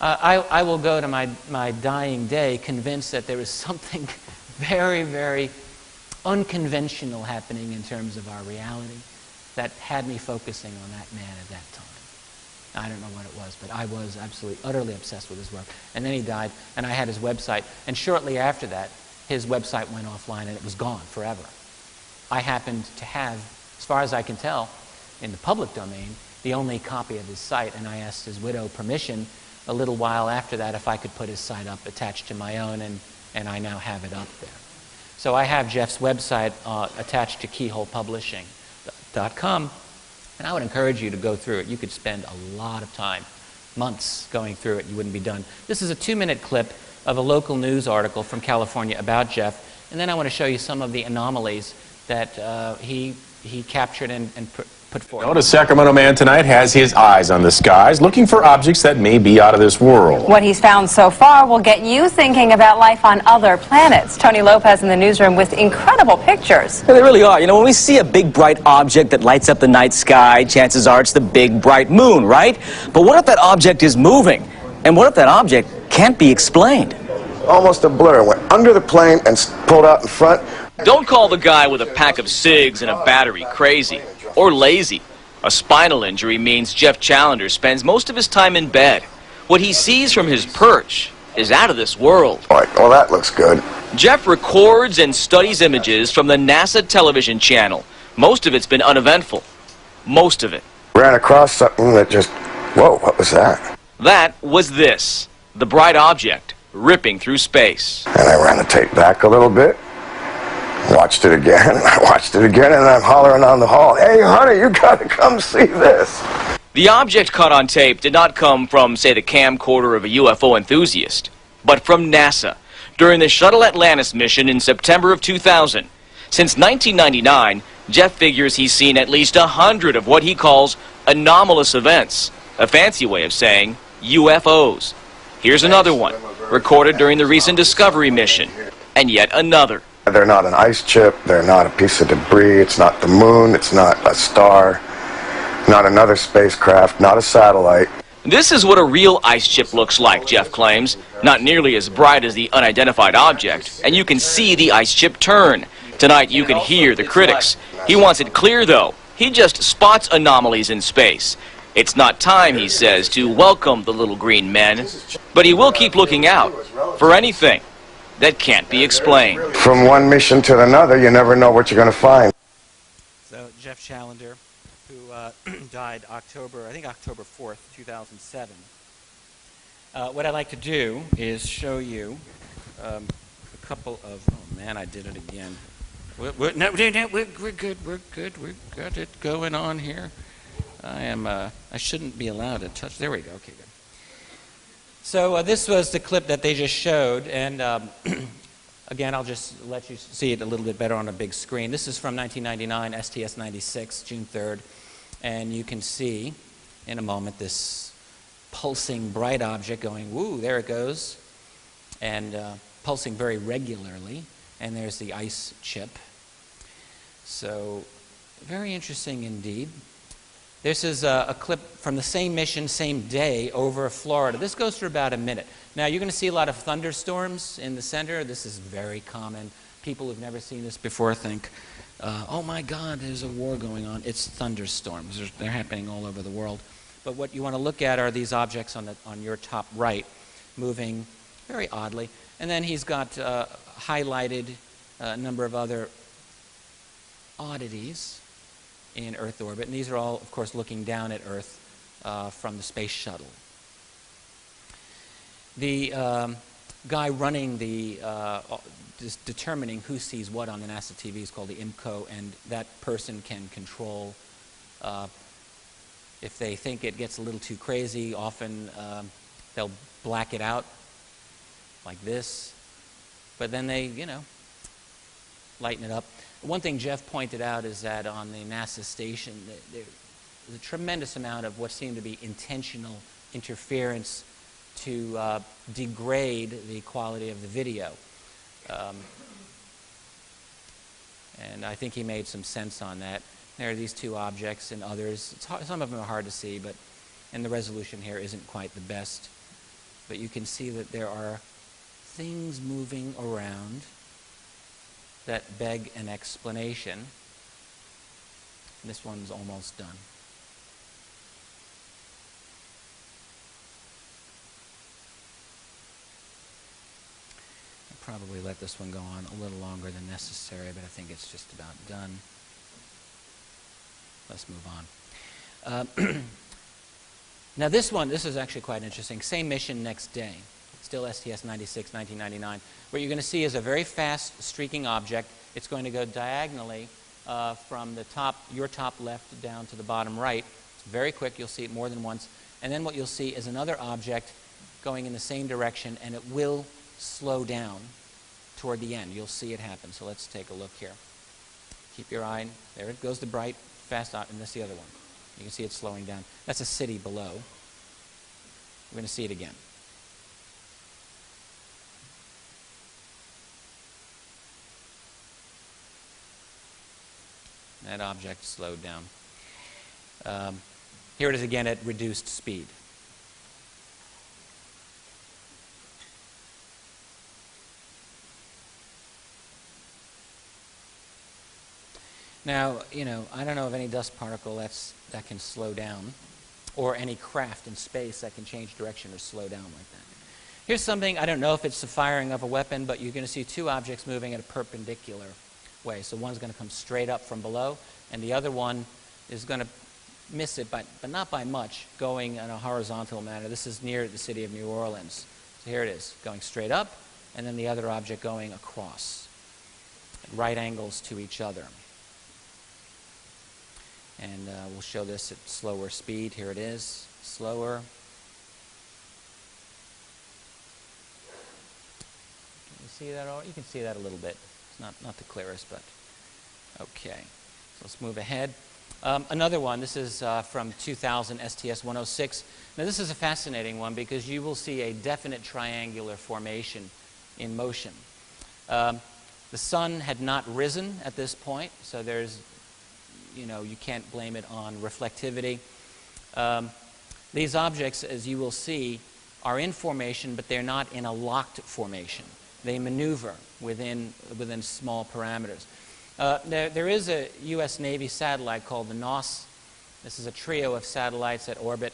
I will go to my dying day convinced that there is something very, very unconventional happening in terms of our reality that had me focusing on that man at that time. I don't know what it was, but I was absolutely, utterly obsessed with his work. And then he died, and I had his website. And shortly after that, his website went offline, and it was gone forever. I happened to have, as far as I can tell, in the public domain, the only copy of his site, and I asked his widow permission a little while after that if I could put his site up attached to my own, and I now have it up there. So I have Jeff's website attached to keyholepublishing.com, and I would encourage you to go through it. You could spend a lot of time, months, going through it. You wouldn't be done. This is a 2-minute clip of a local news article from California about Jeff. And then I want to show you some of the anomalies that he captured and put forward. Notice Sacramento man tonight has his eyes on the skies, looking for objects that may be out of this world. What he's found so far will get you thinking about life on other planets. Tony Lopez in the newsroom with incredible pictures. Yeah, they really are. You know, when we see a big bright object that lights up the night sky, chances are it's the big bright moon, right? But what if that object is moving? And what if that object can't be explained? Almost a blur. Went under the plane and pulled out in front. Don't call the guy with a pack of cigs and a battery crazy or lazy. A spinal injury means Jeff Challenger spends most of his time in bed. What he sees from his perch is out of this world. All right, well, that looks good. Jeff records and studies images from the NASA television channel. Most of it's been uneventful. Most of it. Ran across something that just, whoa, what was that? That was this, the bright object ripping through space. And I ran the tape back a little bit. Watched it again, I watched it again, and I'm hollering on the hall, "Hey, honey, you gotta come see this." The object caught on tape did not come from, say, the camcorder of a UFO enthusiast, but from NASA during the Shuttle Atlantis mission in September of 2000. Since 1999, Jeff figures he's seen at least 100 of what he calls anomalous events, a fancy way of saying UFOs. Here's another one, recorded during the recent Discovery mission, and yet another. They're not an ice chip, they're not a piece of debris, it's not the moon, it's not a star, not another spacecraft, not a satellite. This is what a real ice chip looks like, Jeff claims. Not nearly as bright as the unidentified object, and you can see the ice chip turn. Tonight you can hear the critics. He wants it clear, though. He just spots anomalies in space. It's not time, he says, to welcome the little green men, but he will keep looking out for anything that can't be explained. From one mission to another, you never know what you're going to find. So Jeff Challenger, who died October 4th, 2007. What I'd like to do is show you a couple of, oh man, I did it again. We're good, we've got it going on here. I shouldn't be allowed to touch, there we go, okay, good. So this was the clip that they just showed, and again, I'll just let you see it a little bit better on a big screen. This is from 1999, STS-96, June 3rd, and you can see in a moment this pulsing bright object going, woo, there it goes, and pulsing very regularly, and there's the ice chip. So very interesting indeed. This is a clip from the same mission, same day, over Florida. This goes for about a minute. Now, you're going to see a lot of thunderstorms in the center. This is very common. People who've never seen this before think, oh my God, there's a war going on. It's thunderstorms. They're happening all over the world. But what you want to look at are these objects on your top right, moving very oddly. And then he's got highlighted a number of other oddities in Earth orbit, and these are all, of course, looking down at Earth from the space shuttle. The guy running the, determining who sees what on the NASA TV is called the IMCO, and that person can control, if they think it gets a little too crazy, often they'll black it out like this, but then they, you know, lighten it up. One thing Jeff pointed out is that on the NASA station, there's a tremendous amount of what seemed to be intentional interference to degrade the quality of the video. And I think he made some sense on that. There are these two objects and others. Some of them are hard to see, and the resolution here isn't quite the best. But you can see that there are things moving around that beg an explanation. This one's almost done. I'll probably let this one go on a little longer than necessary, but I think it's just about done. Let's move on. Now this is actually quite interesting. Same mission next day. Still STS-96, 1999. What you're going to see is a very fast streaking object. It's going to go diagonally from the top, your top left down to the bottom right. It's very quick. You'll see it more than once. And then what you'll see is another object going in the same direction, and it will slow down toward the end. You'll see it happen. So let's take a look here. Keep your eye. There it goes, the bright, fast out, and that's the other one. You can see it slowing down. That's a city below. We're going to see it again. That object slowed down. Here it is again at reduced speed. Now, you know, I don't know of any dust particle that can slow down, or any craft in space that can change direction or slow down like that. Here's something, I don't know if it's the firing of a weapon, but you're going to see two objects moving in a perpendicular way. So one's going to come straight up from below, and the other one is going to miss it, but not by much, going in a horizontal manner. This is near the city of New Orleans. So here it is, going straight up, and then the other object going across, at right angles to each other. And we'll show this at slower speed. Here it is, slower. Can you see that? You can see that a little bit. It's not the clearest, but okay. So let's move ahead. Another one, this is from 2000, STS-106. Now this is a fascinating one because you will see a definite triangular formation in motion. The sun had not risen at this point, so there's, you know, you can't blame it on reflectivity. These objects, as you will see, are in formation, but they're not in a locked formation. They maneuver within small parameters. There is a U.S. Navy satellite called the NOS. This is a trio of satellites that orbit,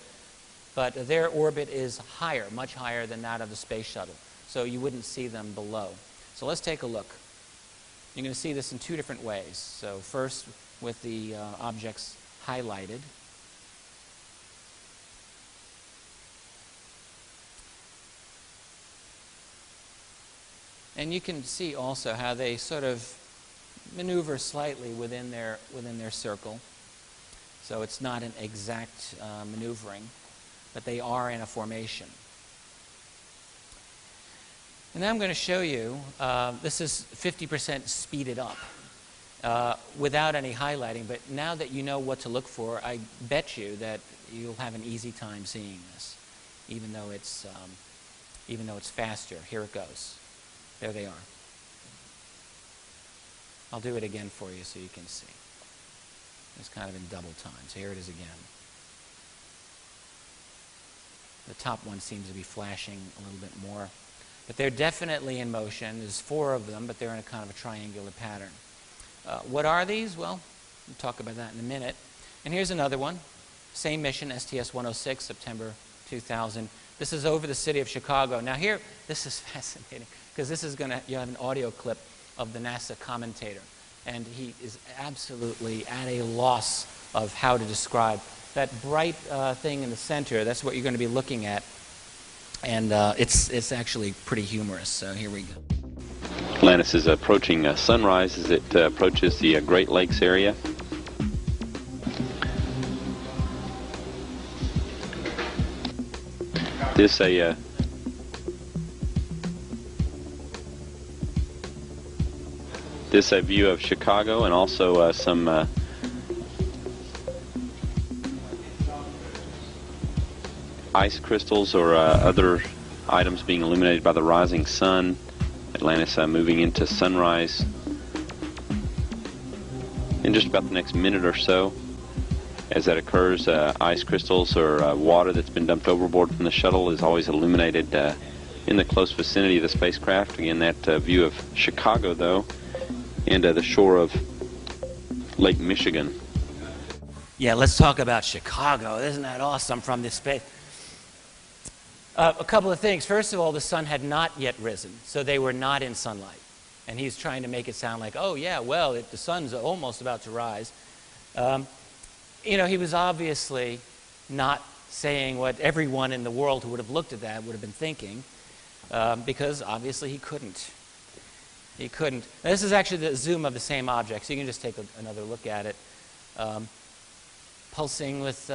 but their orbit is higher, much higher than that of the space shuttle, so you wouldn't see them below. So let's take a look. You're going to see this in two different ways. So first, with the objects highlighted. And you can see also how they sort of maneuver slightly within their circle. So it's not an exact maneuvering, but they are in a formation. And now I'm going to show you, this is 50% speeded up without any highlighting, but now that you know what to look for, I bet you that you'll have an easy time seeing this, even though it's faster. Here it goes. There they are. I'll do it again for you so you can see. It's kind of in double time. So here it is again. The top one seems to be flashing a little bit more. But they're definitely in motion. There's 4 of them, but they're in a kind of a triangular pattern. What are these? Well, we'll talk about that in a minute. And here's another one. Same mission, STS-106, September 2000. This is over the city of Chicago. Now here, this is fascinating, because this is going to, you have an audio clip of the NASA commentator. And he is absolutely at a loss of how to describe that bright thing in the center. That's what you're going to be looking at. And it's actually pretty humorous. So here we go. Atlantis is approaching sunrise as it approaches the Great Lakes area. This a view of Chicago, and also some ice crystals or other items being illuminated by the rising sun. Atlantis moving into sunrise in just about the next minute or so. As that occurs, ice crystals or water that's been dumped overboard from the shuttle is always illuminated in the close vicinity of the spacecraft. Again, that view of Chicago, though, and the shore of Lake Michigan. Yeah, let's talk about Chicago. Isn't that awesome from this space? A couple of things. First of all, the sun had not yet risen, so they were not in sunlight. And he's trying to make it sound like, oh, yeah, well, the sun's almost about to rise. You know, he was obviously not saying what everyone in the world who would have looked at that would have been thinking, because obviously he couldn't. He couldn't. Now, this is actually the zoom of the same object, so you can just take another look at it. Pulsing with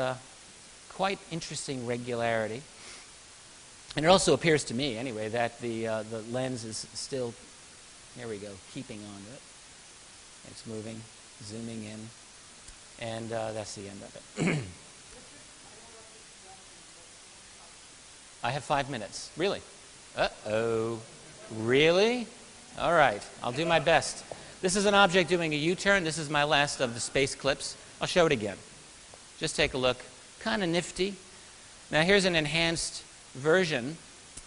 quite interesting regularity. And it also appears to me, anyway, that the lens is still Here we go, keeping on to it. It's moving, zooming in, and that's the end of it. I have 5 minutes. Really? Uh-oh. Really? All right, I'll do my best. This is an object doing a U-turn. This is my last of the space clips. I'll show it again. Just take a look. Kind of nifty. Now here's an enhanced version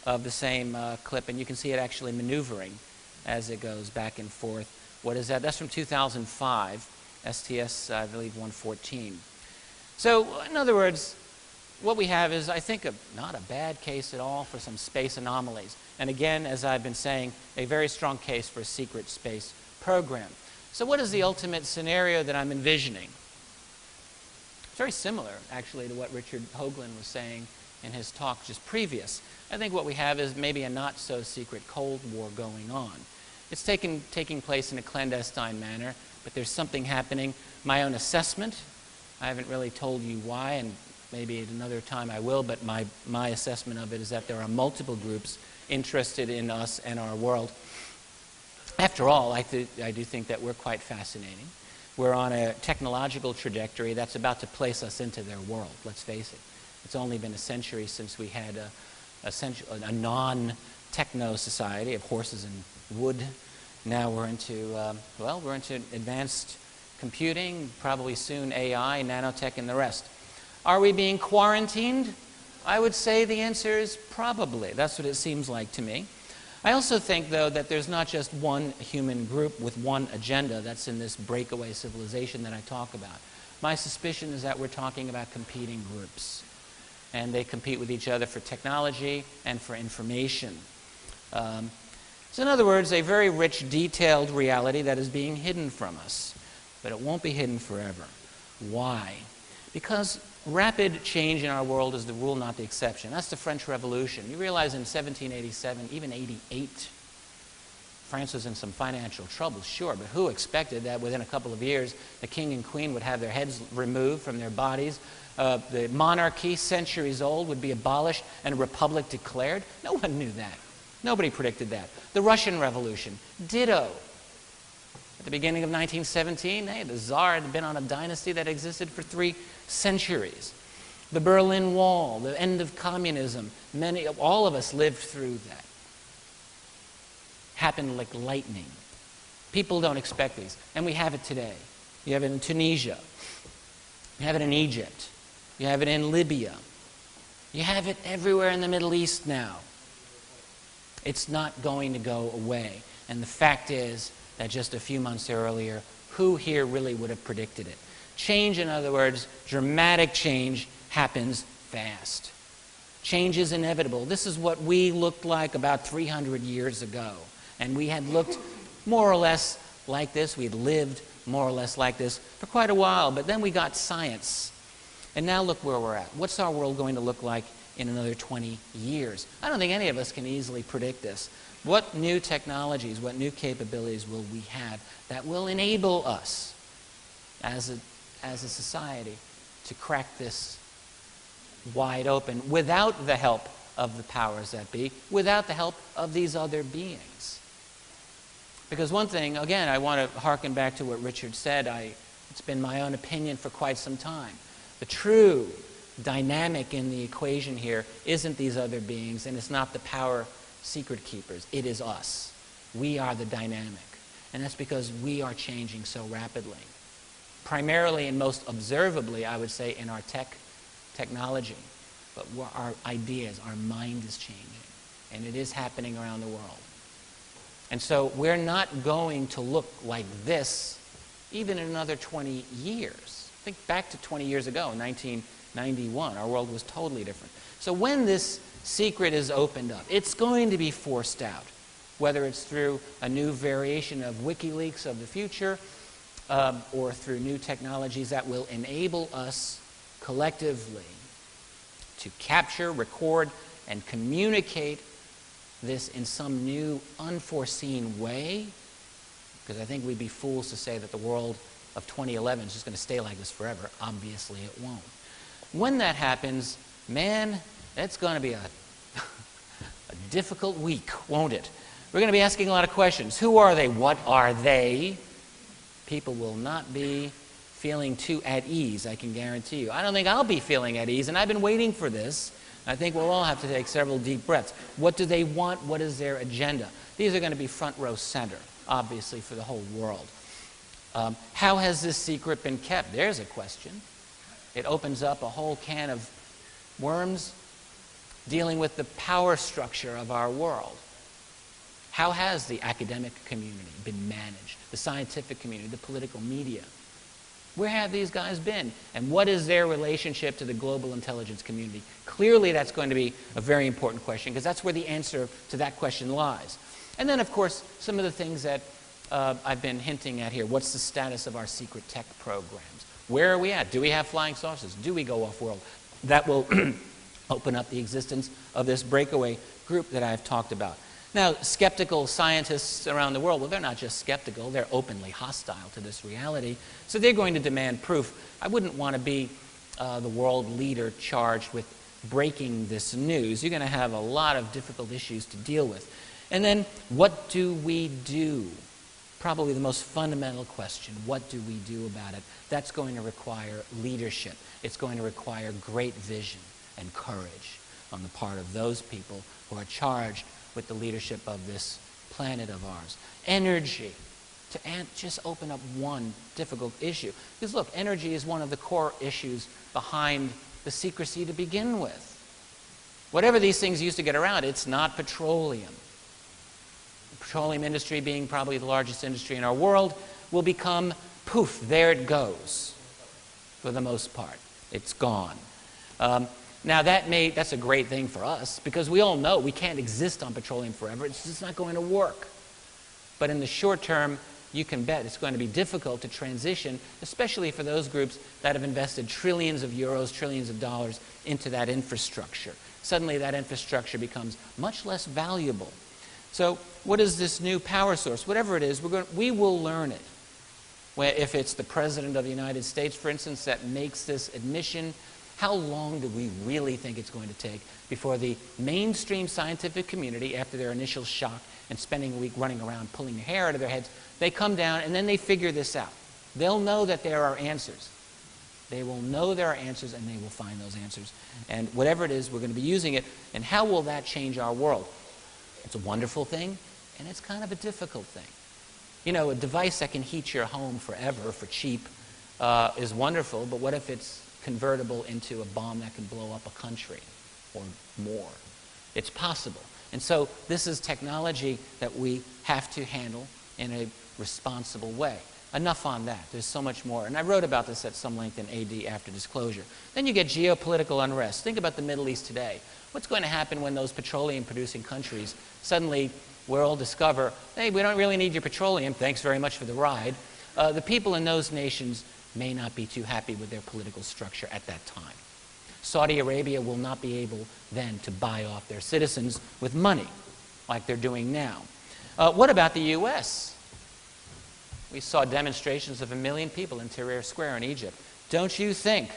of the same clip, and you can see it actually maneuvering as it goes back and forth. What is that? That's from 2005, STS, I believe, 114. So, in other words, what we have is, I think, not a bad case at all for some space anomalies. And again, as I've been saying, a very strong case for a secret space program. So what is the ultimate scenario that I'm envisioning? It's very similar, actually, to what Richard Hoagland was saying in his talk just previous. I think what we have is maybe a not-so-secret Cold War going on. It's taking place in a clandestine manner, but there's something happening. My own assessment, I haven't really told you why, and maybe at another time I will, but my assessment of it is that there are multiple groups interested in us and our world. After all, I do think that we're quite fascinating. We're on a technological trajectory that's about to place us into their world, let's face it. It's only been a century since we had a non-techno society of horses and wood. Now we're into, we're into advanced computing, probably soon AI, nanotech, and the rest. Are we being quarantined? I would say the answer is probably. That's what it seems like to me. I also think, though, that there's not just one human group with one agenda that's in this breakaway civilization that I talk about. My suspicion is that we're talking about competing groups. And they compete with each other for technology and for information. So in other words, a very rich, detailed reality that is being hidden from us. But it won't be hidden forever. Why? Because rapid change in our world is the rule, not the exception. That's the French Revolution. You realize in 1787, even 88, France was in some financial trouble, sure, but who expected that within a couple of years the king and queen would have their heads removed from their bodies, the monarchy, centuries old, would be abolished and a republic declared? No one knew that. Nobody predicted that. The Russian Revolution, ditto. At the beginning of 1917, hey, the Tsar had been on a dynasty that existed for 3 centuries. The Berlin Wall, the end of communism, all of us lived through that. Happened like lightning. People don't expect these. And we have it today. You have it in Tunisia. You have it in Egypt. You have it in Libya. You have it everywhere in the Middle East now. It's not going to go away. And the fact is that just a few months earlier, who here really would have predicted it? Change, in other words, dramatic change happens fast. Change is inevitable. This is what we looked like about 300 years ago. And we had looked more or less like this. We'd lived more or less like this for quite a while. But then we got science. And now look where we're at. What's our world going to look like in another 20 years? I don't think any of us can easily predict this. What new technologies, what new capabilities will we have that will enable us as a society to crack this wide open without the help of the powers that be, without the help of these other beings? Because one thing, again, I want to harken back to what Richard said. It's been my own opinion for quite some time. The true dynamic in the equation here isn't these other beings, and it's not the power secret keepers. It is us. We are the dynamic. And that's because we are changing so rapidly. Primarily and most observably, I would say, in our technology. But our ideas, our mind is changing. And it is happening around the world. And so we're not going to look like this even in another 20 years. Think back to 20 years ago, in 1991. Our world was totally different. So when this secret is opened up, it's going to be forced out, whether it's through a new variation of WikiLeaks of the future or through new technologies that will enable us collectively to capture, record, and communicate this in some new, unforeseen way, because I think we'd be fools to say that the world of 2011 is just going to stay like this forever. Obviously it won't. When that happens, man, it's going to be a difficult week, won't it? We're going to be asking a lot of questions. Who are they? What are they? People will not be feeling too at ease, I can guarantee you. I don't think I'll be feeling at ease, and I've been waiting for this. I think we'll all have to take several deep breaths. What do they want? What is their agenda? These are going to be front row center, obviously, for the whole world. How has this secret been kept? There's a question. It opens up a whole can of worms dealing with the power structure of our world. How has the academic community been managed? The scientific community, the political media? Where have these guys been? And what is their relationship to the global intelligence community? Clearly, that's going to be a very important question, because that's where the answer to that question lies. And then, of course, some of the things that I've been hinting at here. What's the status of our secret tech programs? Where are we at? Do we have flying saucers? Do we go off-world? That will open up the existence of this breakaway group that I've talked about. Now, skeptical scientists around the world, well, they're not just skeptical, they're openly hostile to this reality. So they're going to demand proof. I wouldn't want to be the world leader charged with breaking this news. You're going to have a lot of difficult issues to deal with. And then, what do we do? Probably the most fundamental question. What do we do about it? That's going to require leadership. It's going to require great vision and courage on the part of those people who are charged with the leadership of this planet of ours. Energy, to just open up one difficult issue. Because look, energy is one of the core issues behind the secrecy to begin with. Whatever these things used to get around, it's not petroleum. The petroleum industry, being probably the largest industry in our world, will become, poof, there it goes, for the most part. It's gone. Now, that's a great thing for us, because we all know we can't exist on petroleum forever. It's just not going to work. But in the short term, you can bet it's going to be difficult to transition, especially for those groups that have invested trillions of euros, trillions of dollars into that infrastructure. Suddenly, that infrastructure becomes much less valuable. So what is this new power source? Whatever it is, we will learn it. If it's the President of the United States, for instance, that makes this admission, how long do we really think it's going to take before the mainstream scientific community, after their initial shock and spending a week running around pulling their hair out of their heads, they come down and then they figure this out? They'll know that there are answers. They will know there are answers, and they will find those answers. And whatever it is, we're going to be using it. And how will that change our world? It's a wonderful thing, and it's kind of a difficult thing. You know, a device that can heat your home forever for cheap is wonderful, but what if it's convertible into a bomb that can blow up a country or more? It's possible. And so this is technology that we have to handle in a responsible way. Enough on that. There's so much more. And I wrote about this at some length in AD After Disclosure. Then you get geopolitical unrest. Think about the Middle East today. What's going to happen when those petroleum-producing countries suddenly will discover, hey, we don't really need your petroleum, thanks very much for the ride. The people in those nations may not be too happy with their political structure at that time. Saudi Arabia will not be able then to buy off their citizens with money like they're doing now. What about the U.S.? We saw demonstrations of 1 million people in Tahrir Square in Egypt. Don't you think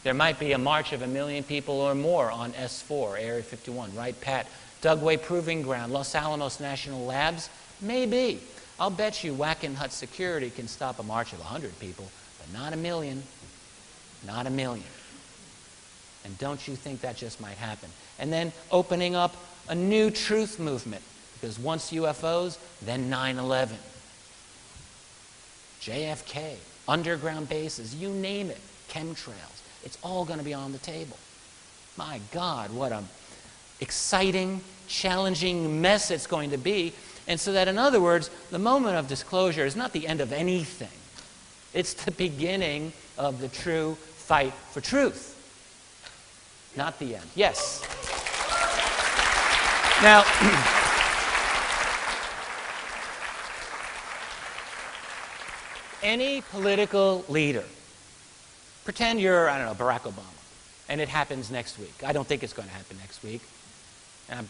there might be a march of 1 million people or more on S4, Area 51, right, Pat? Dugway Proving Ground, Los Alamos National Labs? Maybe. I'll bet you Whackin' Hut Security can stop a march of 100 people, but not 1 million. Not 1 million. And don't you think that just might happen? And then opening up a new truth movement, because once UFOs, then 9/11. JFK, underground bases, you name it, chemtrails. It's all going to be on the table. My God, what an exciting, challenging mess it's going to be. And so that, in other words, the moment of disclosure is not the end of anything. It's the beginning of the true fight for truth. Not the end. Yes? Now, any political leader, pretend you're, I don't know, Barack Obama, and it happens next week. I don't think it's going to happen next week. And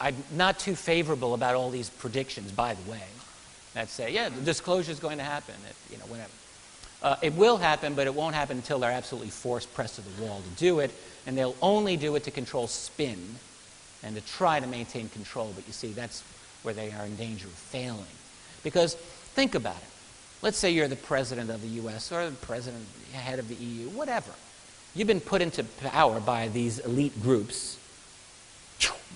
I'm not too favorable about all these predictions, by the way, that say, yeah, the disclosure is going to happen, whenever. It will happen, but it won't happen until they're absolutely forced, pressed to the wall to do it, and they'll only do it to control spin and to try to maintain control. But you see, that's where they are in danger of failing. Because think about it. Let's say you're the president of the U.S. or the president, head of the EU, whatever. You've been put into power by these elite groups.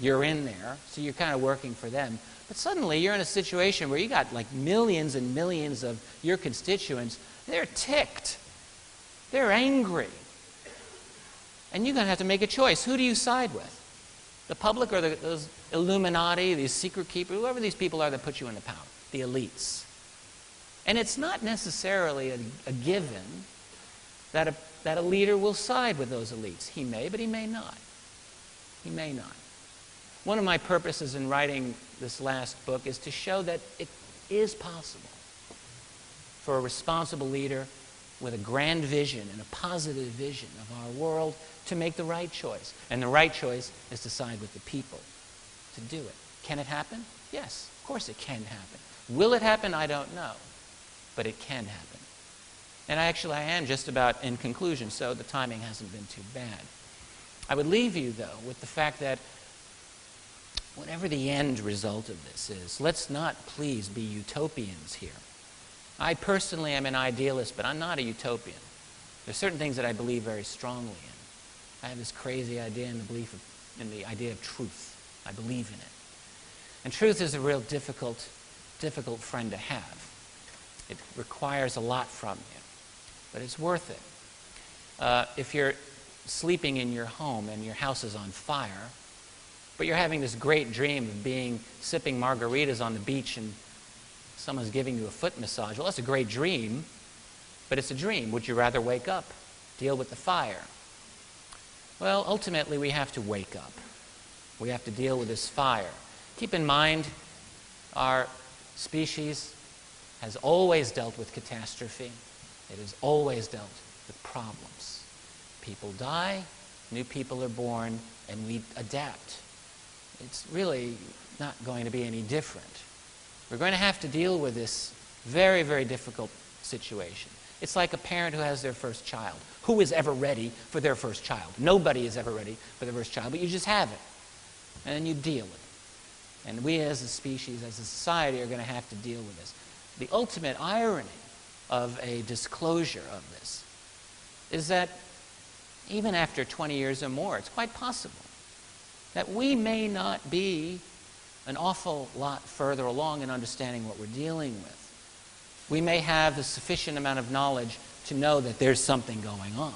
You're in there, so you're kind of working for them. But suddenly you're in a situation where you got like millions and millions of your constituents. They're ticked. They're angry. And you're going to have to make a choice. Who do you side with? The public or those Illuminati, these secret keepers, whoever these people are that put you into power, the elites. And it's not necessarily a given that a leader will side with those elites. He may, but he may not. He may not. One of my purposes in writing this last book is to show that it is possible for a responsible leader with a grand vision and a positive vision of our world to make the right choice. And the right choice is to side with the people to do it. Can it happen? Yes, of course it can happen. Will it happen? I don't know. But it can happen. And I am just about in conclusion, so the timing hasn't been too bad. I would leave you, though, with the fact that whatever the end result of this is, let's not please be utopians here. I personally am an idealist, but I'm not a utopian. There's certain things that I believe very strongly in. I have this crazy idea in the idea of truth. I believe in it. And truth is a real difficult friend to have. It requires a lot from you, but it's worth it. If you're sleeping in your home and your house is on fire, but you're having this great dream of sipping margaritas on the beach and someone's giving you a foot massage, well, that's a great dream, but it's a dream. Would you rather wake up, deal with the fire? Well, ultimately, we have to wake up. We have to deal with this fire. Keep in mind, our species has always dealt with catastrophe. It has always dealt with problems. People die, new people are born, and we adapt. It's really not going to be any different. We're going to have to deal with this very, very difficult situation. It's like a parent who has their first child. Who is ever ready for their first child? Nobody is ever ready for their first child, but you just have it. And then you deal with it. And we as a species, as a society, are going to have to deal with this. The ultimate irony of a disclosure of this is that even after 20 years or more, it's quite possible that we may not be an awful lot further along in understanding what we're dealing with. We may have the sufficient amount of knowledge to know that there's something going on.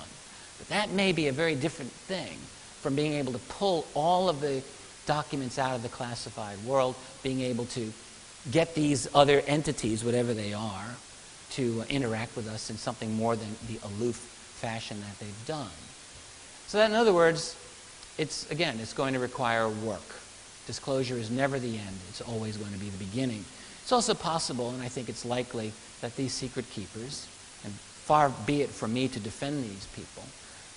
But that may be a very different thing from being able to pull all of the documents out of the classified world, being able to get these other entities, whatever they are, to interact with us in something more than the aloof fashion that they've done. So that, in other words, it's going to require work. Disclosure is never the end. It's always going to be the beginning. It's also possible, and I think it's likely, that these secret keepers, and far be it from me to defend these people,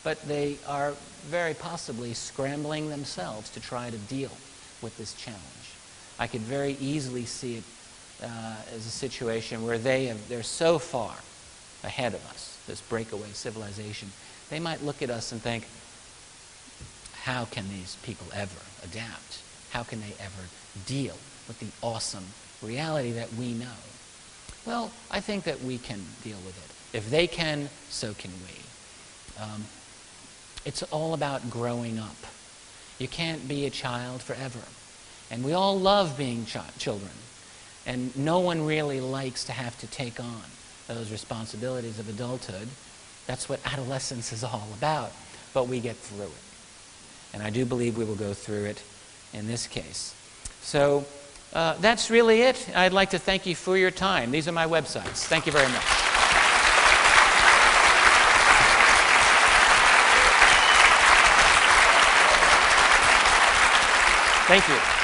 but they are very possibly scrambling themselves to try to deal with this challenge. I could very easily see it as a situation where they're so far ahead of us, this breakaway civilization, they might look at us and think, how can these people ever adapt? How can they ever deal with the awesome reality that we know? Well, I think that we can deal with it. If they can, so can we. It's all about growing up. You can't be a child forever. And we all love being children. And no one really likes to have to take on those responsibilities of adulthood. That's what adolescence is all about. But we get through it. And I do believe we will go through it in this case. So that's really it. I'd like to thank you for your time. These are my websites. Thank you very much. Thank you.